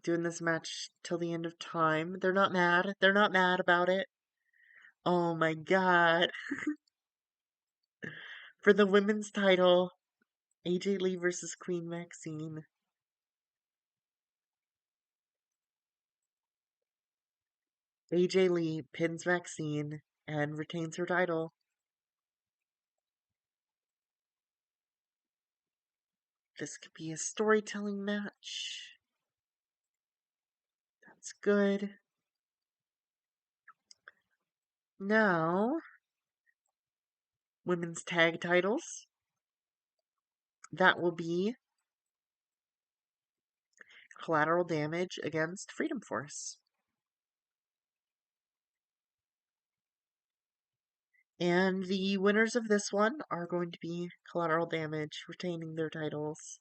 Doing this match till the end of time. They're not mad. They're not mad about it. Oh my god. For the women's title, AJ Lee versus Queen Maxine. AJ Lee pins Maxine and retains her title. This could be a storytelling match. That's good. Now, women's tag titles. That will be Collateral Damage against Freedom Force. And the winners of this one are going to be Collateral Damage, retaining their titles.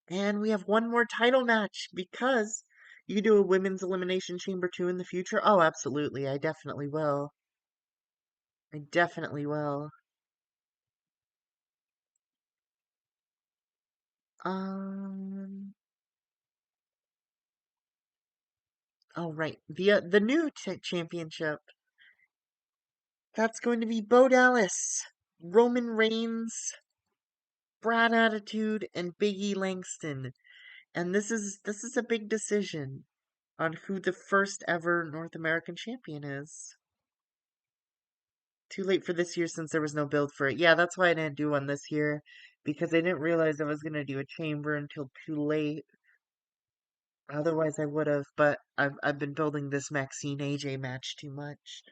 And we have one more title match because you can do a Women's Elimination Chamber 2 in the future. Oh, absolutely. I definitely will. I definitely will. Um. Oh, right. The new championship. That's going to be Bo Dallas, Roman Reigns, Brad Attitude, and Big E Langston. And this is a big decision on who the first ever North American champion is. Too late for this year since there was no build for it. Yeah, that's why I didn't do one this year, because I didn't realize I was going to do a chamber until too late. Otherwise I would have, but I've been building this Maxine AJ match too much.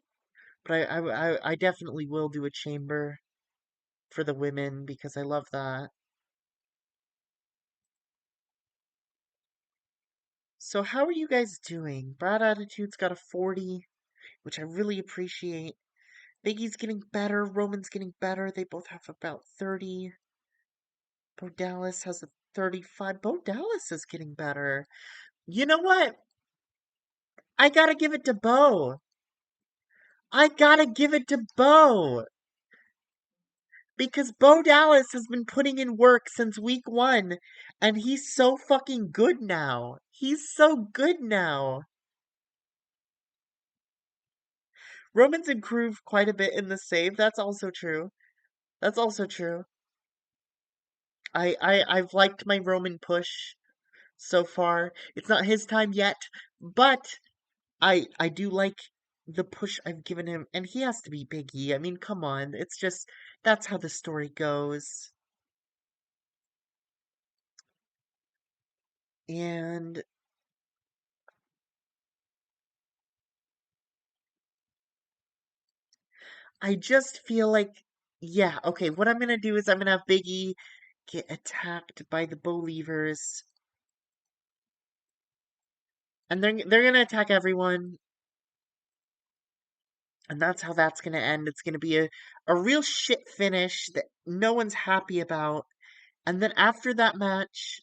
But I definitely will do a chamber for the women because I love that. So how are you guys doing? Brad Attitude's got a 40, which I really appreciate. Biggie's getting better. Roman's getting better. They both have about 30. Bo Dallas has a 35. Bo Dallas is getting better. You know what? I gotta give it to Bo. I gotta give it to Bo. Because Bo Dallas has been putting in work since week 1. And he's so fucking good now. He's so good now. Roman's improved quite a bit in the save. That's also true. That's also true. I've liked my Roman push so far. It's not his time yet, but I do like the push I've given him, and he has to be Big E. I mean, come on. It's just that's how the story goes. And I just feel like, yeah, okay, what I'm gonna do is I'm gonna have Big E get attacked by the Believers, and they're gonna attack everyone, and that's how that's gonna end. It's gonna be a real shit finish that no one's happy about. And then after that match,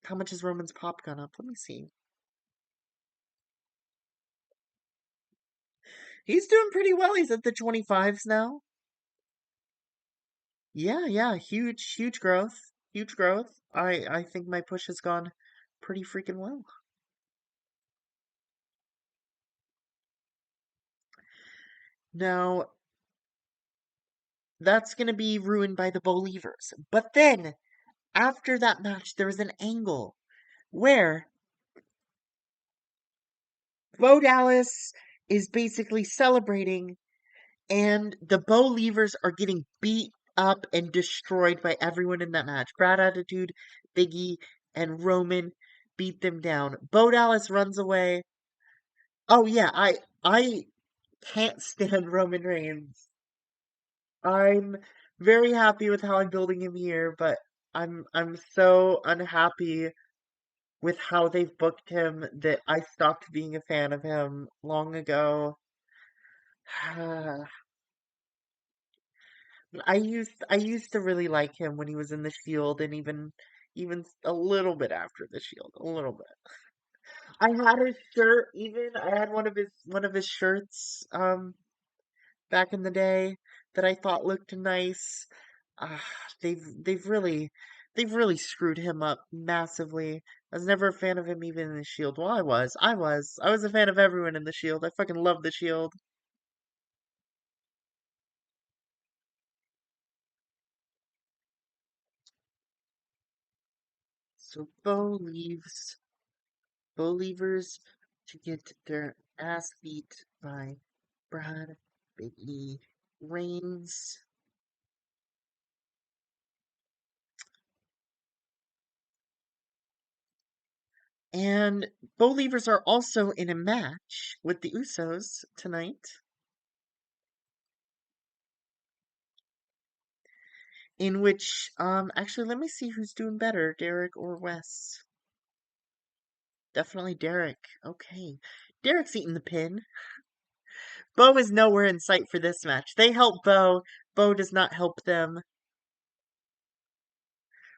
how much is Roman's pop gone up? Let me see. He's doing pretty well. He's at the 25s now. Yeah, yeah, huge growth. Huge growth. I think my push has gone pretty freaking well. Now, that's going to be ruined by the Believers. But then, after that match, there was an angle where Bo Dallas is basically celebrating, and the Believers are getting beat up and destroyed by everyone in that match. Brad Attitude, Biggie, and Roman beat them down. Bo Dallas runs away. Oh yeah, I can't stand Roman Reigns. I'm very happy with how I'm building him here, but I'm so unhappy with how they've booked him that I stopped being a fan of him long ago. I used to really like him when he was in the Shield and even a little bit after the Shield, a little bit. I had his shirt even. I had one of his shirts back in the day that I thought looked nice. Ah, they've really screwed him up massively. I was never a fan of him even in the Shield. Well, I was a fan of everyone in the Shield. I fucking love the Shield. So Bo leavers to get their ass beat by Brad Big E Reigns. And Bo leavers are also in a match with the Usos tonight, in which actually let me see who's doing better, Derek or Wes. Definitely Derek. Okay. Derek's eating the pin. Bo is nowhere in sight for this match. They help Bo. Bo does not help them.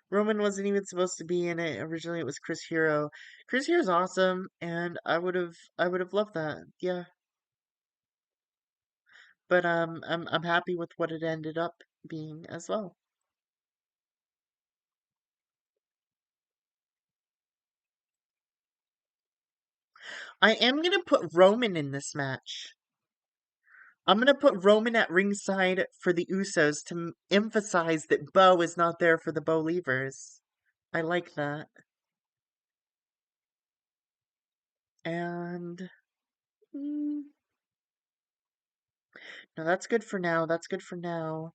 Roman wasn't even supposed to be in it. Originally it was Chris Hero. Chris Hero's awesome, and I would have loved that. Yeah. But I'm happy with what it ended up being as well. I am gonna put Roman in this match. I'm gonna put Roman at ringside for the Usos to emphasize that Bo is not there for the Bo Leavers. I like that. And mm, no, that's good for now. That's good for now.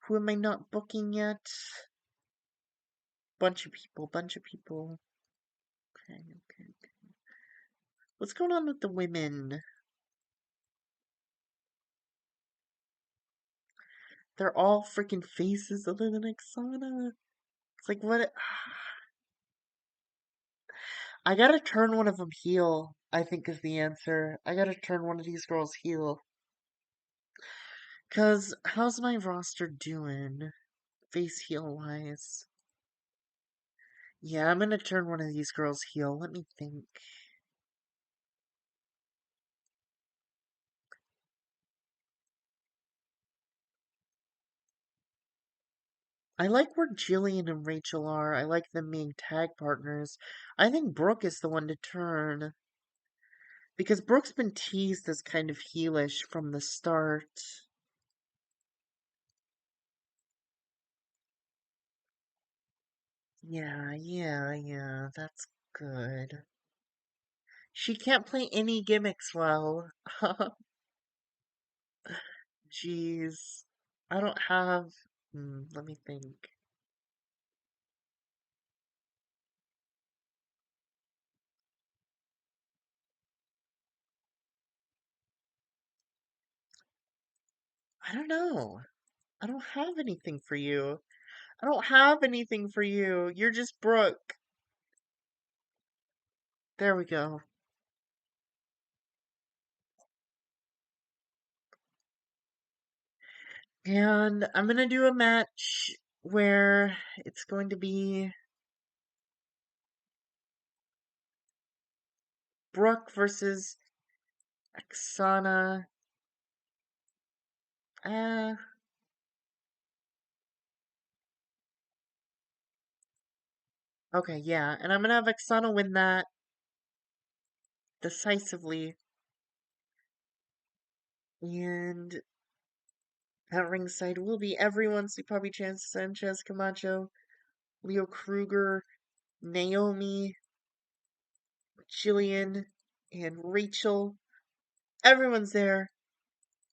Who am I not booking yet? Bunch of people. Bunch of people. Okay, okay, okay. What's going on with the women? They're all freaking faces other than Exana. It's like what? I gotta turn one of them heel. I think is the answer. I gotta turn one of these girls heel. Cause how's my roster doing? Face heel wise. Yeah, I'm gonna turn one of these girls heel. Let me think. I like where Jillian and Rachel are. I like them being tag partners. I think Brooke is the one to turn. Because Brooke's been teased as kind of heelish from the start. Yeah, yeah, yeah, that's good. She can't play any gimmicks well. Jeez. I don't have. Let me think. I don't know. I don't have anything for you. I don't have anything for you. You're just Brooke. There we go. And I'm gonna do a match where it's going to be Brooke versus Oksana. Uh, okay, yeah. And I'm gonna have Oksana win that decisively. And at ringside will be everyone. So probably Chance Sanchez, Camacho, Leo Kruger, Naomi, Jillian, and Rachel. Everyone's there.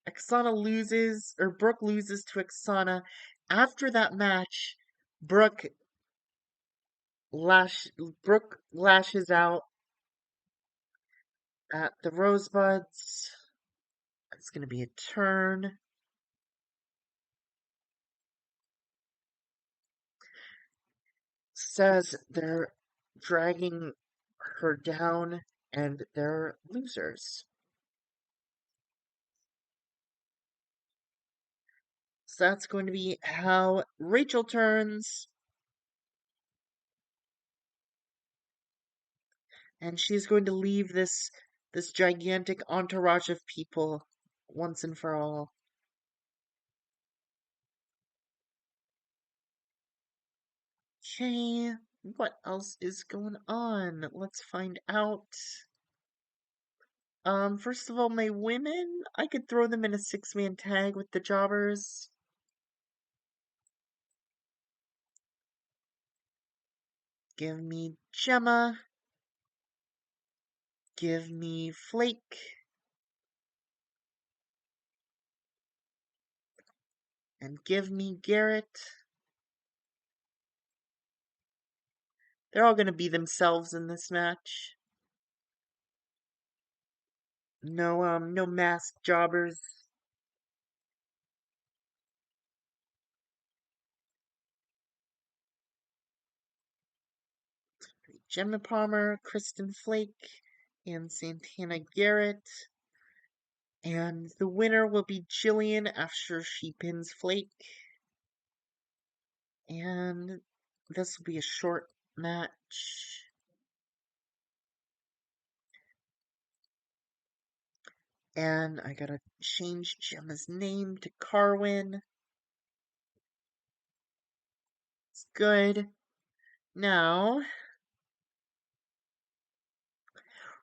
Oksana loses, or Brooke loses to Oksana. After that match, Brooke lash Brooke lashes out at the Rosebuds. It's gonna be a turn. Says they're dragging her down and they're losers. So that's going to be how Rachel turns, and she's going to leave this gigantic entourage of people once and for all. Okay, what else is going on? Let's find out. First of all, my women, I could throw them in a six-man tag with the jobbers. Give me Gemma. Give me Flake. And give me Garrett. They're all gonna be themselves in this match. No masked jobbers. Gemma Palmer, Kristen Flake, and Santana Garrett. And the winner will be Jillian after she pins Flake. And this will be a short match. And I gotta change Gemma's name to Carwin. It's good. Now,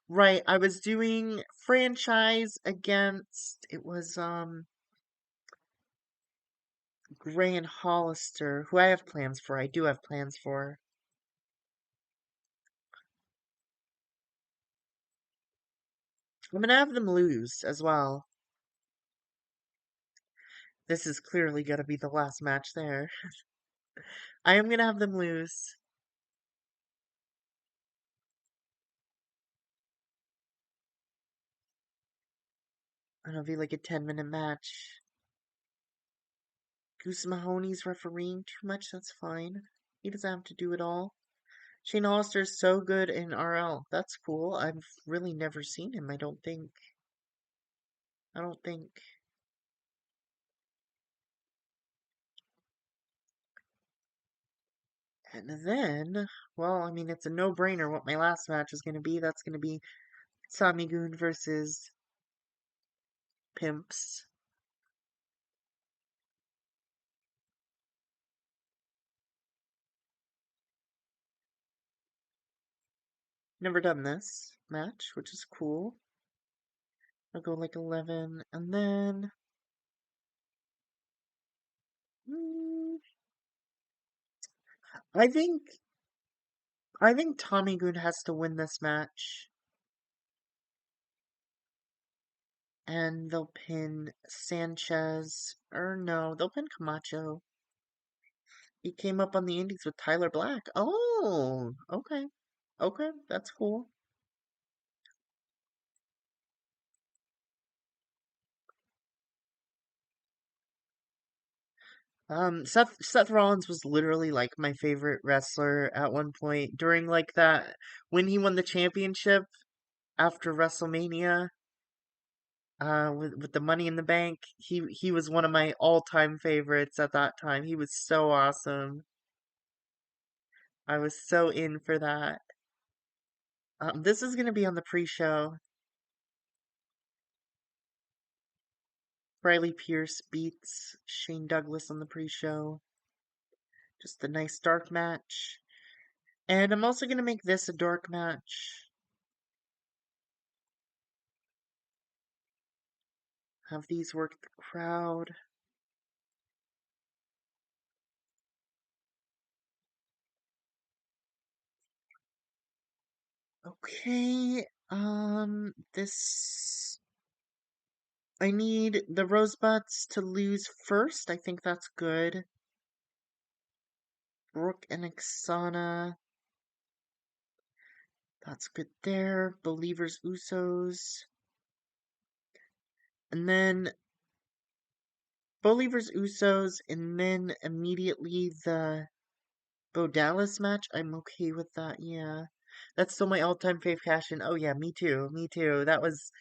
right, I was doing franchise against, it was Gray and Hollister, who I have plans for. I do have plans for. I'm gonna have them lose as well. This is clearly gonna be the last match there. I am gonna have them lose. And it'll be like a 10-minute match. Goose Mahoney's refereeing too much, that's fine. He doesn't have to do it all. Shane Hollister's so good in RL. That's cool. I've really never seen him, I don't think. I don't think. And then, well, I mean, it's a no-brainer what my last match is going to be. That's going to be Sami Goon versus Pimps. Never done this match, which is cool. I'll go like 11, and then... Hmm, I think... I think Tommy Goon has to win this match. And they'll pin Sanchez. Or no, they'll pin Camacho. He came up on the Indies with Tyler Black. Oh, okay. Okay, that's cool. Seth Rollins was literally like my favorite wrestler at one point during like that when he won the championship after WrestleMania, with the Money in the Bank. He was one of my all-time favorites at that time. He was so awesome. I was so in for that. This is gonna be on the pre-show. Riley Pierce beats Shane Douglas on the pre-show. Just a nice dark match. And I'm also gonna make this a dark match. Have these work the crowd. Okay, this... I need the Rosebuds to lose first. I think that's good. Brooke and Exana. That's good there. Believers Usos. And then Believers Usos, and then immediately the Bo Dallas match. I'm okay with that, yeah. That's still my all-time fave cash-in. Oh yeah, me too, me too. That was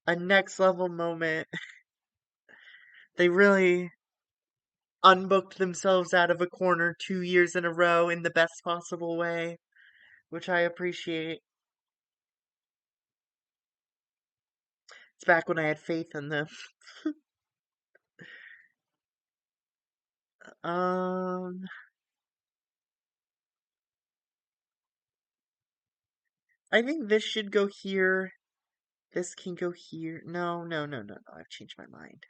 a next level moment. They really unbooked themselves out of a corner 2 years in a row in the best possible way, which I appreciate. It's back when I had faith in them. Um, I think this should go here. This can go here. No, no, no, no, no. I've changed my mind.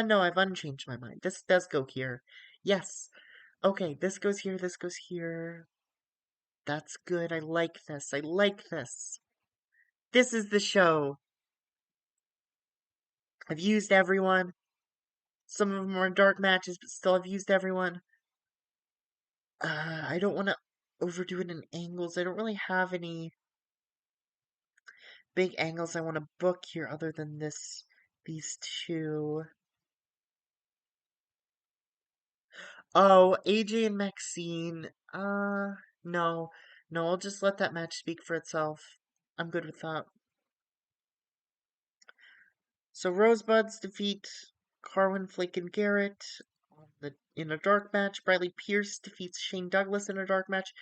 No, I've unchanged my mind. This does go here. Yes. Okay, this goes here, this goes here. That's good. I like this. I like this. This is the show. I've used everyone. Some of them are dark matches, but still I've used everyone. I don't want to overdo it in angles. I don't really have any big angles I want to book here other than these two. Oh, AJ and Maxine. No. No, I'll just let that match speak for itself. I'm good with that. So Rosebuds defeat Carwin, Flake, and Garrett in a dark match. Bradley Pierce defeats Shane Douglas in a dark match.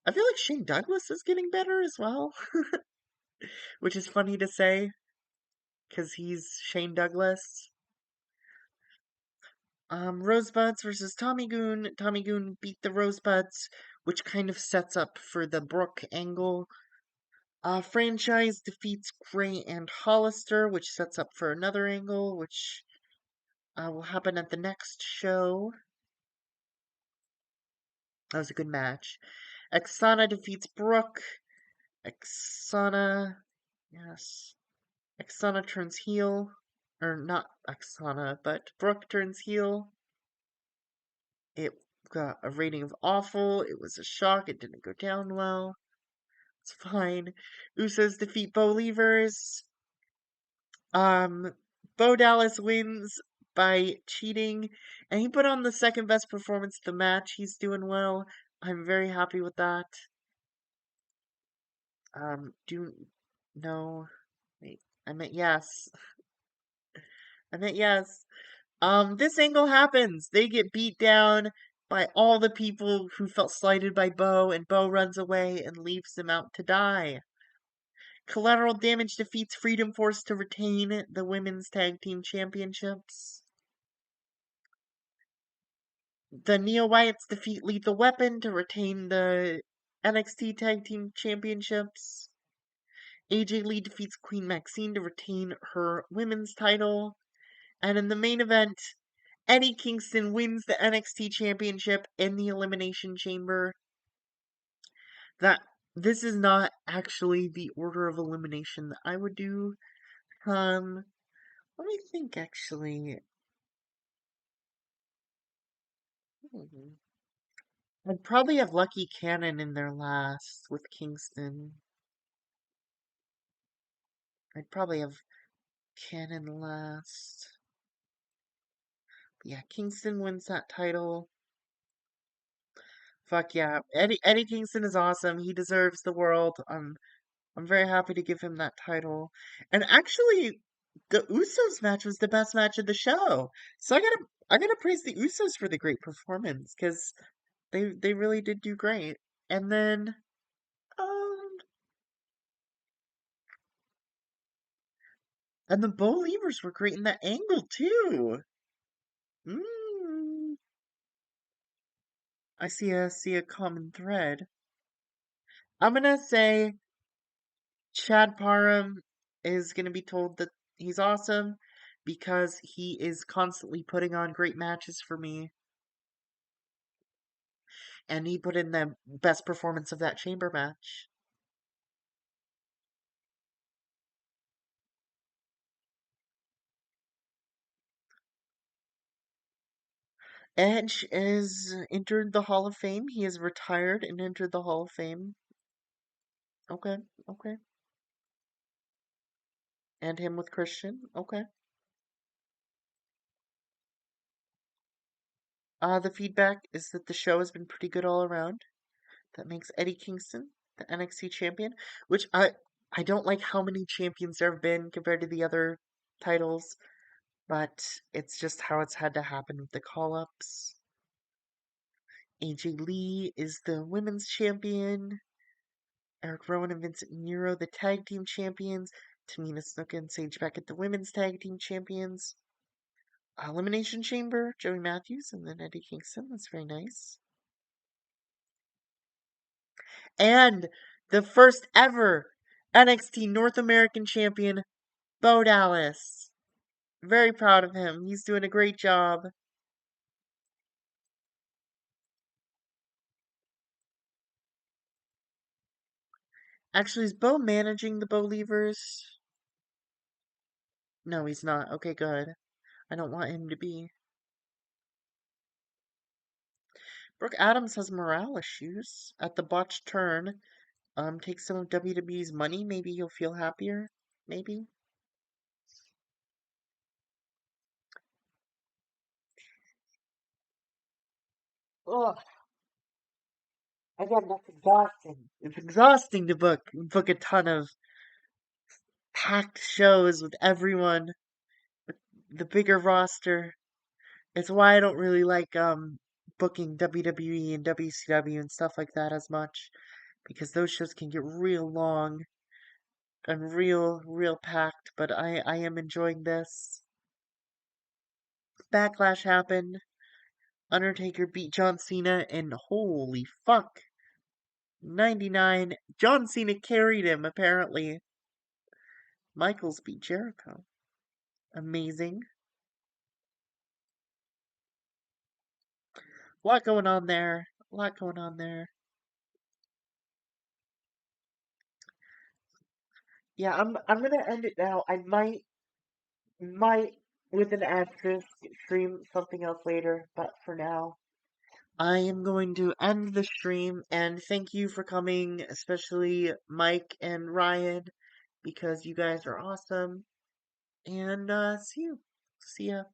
I feel like Shane Douglas is getting better as well, which is funny to say because he's Shane Douglas. Rosebuds versus Tommy Goon. Tommy Goon beat the Rosebuds, which kind of sets up for the Brooke angle. Franchise defeats Gray and Hollister, which sets up for another angle, which will happen at the next show. That was a good match. Exana defeats Brooke. Exana, yes. Exana turns heel. Or not Exana, but Brooke turns heel. It got a rating of awful. It was a shock. It didn't go down well. It's fine. Usos defeat Bo Levers. Bo Dallas wins by cheating, and he put on the second best performance of the match. He's doing well. I'm very happy with that. Do no, wait. I meant yes. I meant yes. This angle happens. They get beat down by all the people who felt slighted by Bo, and Bo runs away and leaves them out to die. Collateral Damage defeats Freedom Force to retain the Women's Tag Team Championships. The Neo Wyatts defeat Lethal Weapon to retain the NXT Tag Team Championships. AJ Lee defeats Queen Maxine to retain her women's title. And in the main event, Eddie Kingston wins the NXT Championship in the Elimination Chamber. That this is not actually the order of elimination that I would do, Um, let me think actually. Hmm. I'd probably have Lucky Cannon in there last with Kingston. I'd probably have Cannon last. But yeah, Kingston wins that title. Fuck yeah. Eddie Kingston is awesome. He deserves the world. I'm very happy to give him that title. And actually, the Usos match was the best match of the show. So I gotta praise the Usos for the great performance because they really did do great. And then um and the Bo Levers were great in that angle too. Mm, I see a common thread. I'm gonna say Chad Parham is gonna be told that he's awesome because he is constantly putting on great matches for me. And he put in the best performance of that chamber match. Edge is entered the Hall of Fame. He is retired and entered the Hall of Fame. Okay, okay. And him with Christian. Okay. The feedback is that the show has been pretty good all around. That makes Eddie Kingston the NXT champion, which I don't like how many champions there have been compared to the other titles, but it's just how it's had to happen with the call-ups. AJ Lee is the women's champion. Eric Rowan and Vincent Nero, the tag team champions. Tamina Snuka and Sage Beckett, the women's tag team champions. Elimination Chamber, Joey Matthews, and then Eddie Kingston. That's very nice. And the first ever NXT North American champion, Bo Dallas. Very proud of him. He's doing a great job. Actually, is Bo managing the Bo Levers? No, he's not. Okay, good. I don't want him to be. Brooke Adams has morale issues at the botched turn. Take some of WWE's money. Maybe you'll feel happier. Maybe. Ugh, again, that's exhausting. It's exhausting to book a ton of packed shows with everyone, with the bigger roster. It's why I don't really like booking WWE and WCW and stuff like that as much because those shows can get real long and real packed. But I am enjoying this. Backlash happened. Undertaker beat John Cena, and holy fuck, 99. John Cena carried him, apparently. Michaels beat Jericho. Amazing. A lot going on there. A lot going on there. Yeah, I'm gonna end it now. I might with an asterisk stream something else later, but for now I am going to end the stream and thank you for coming, especially Mike and Ryan, because you guys are awesome. And see you. See ya.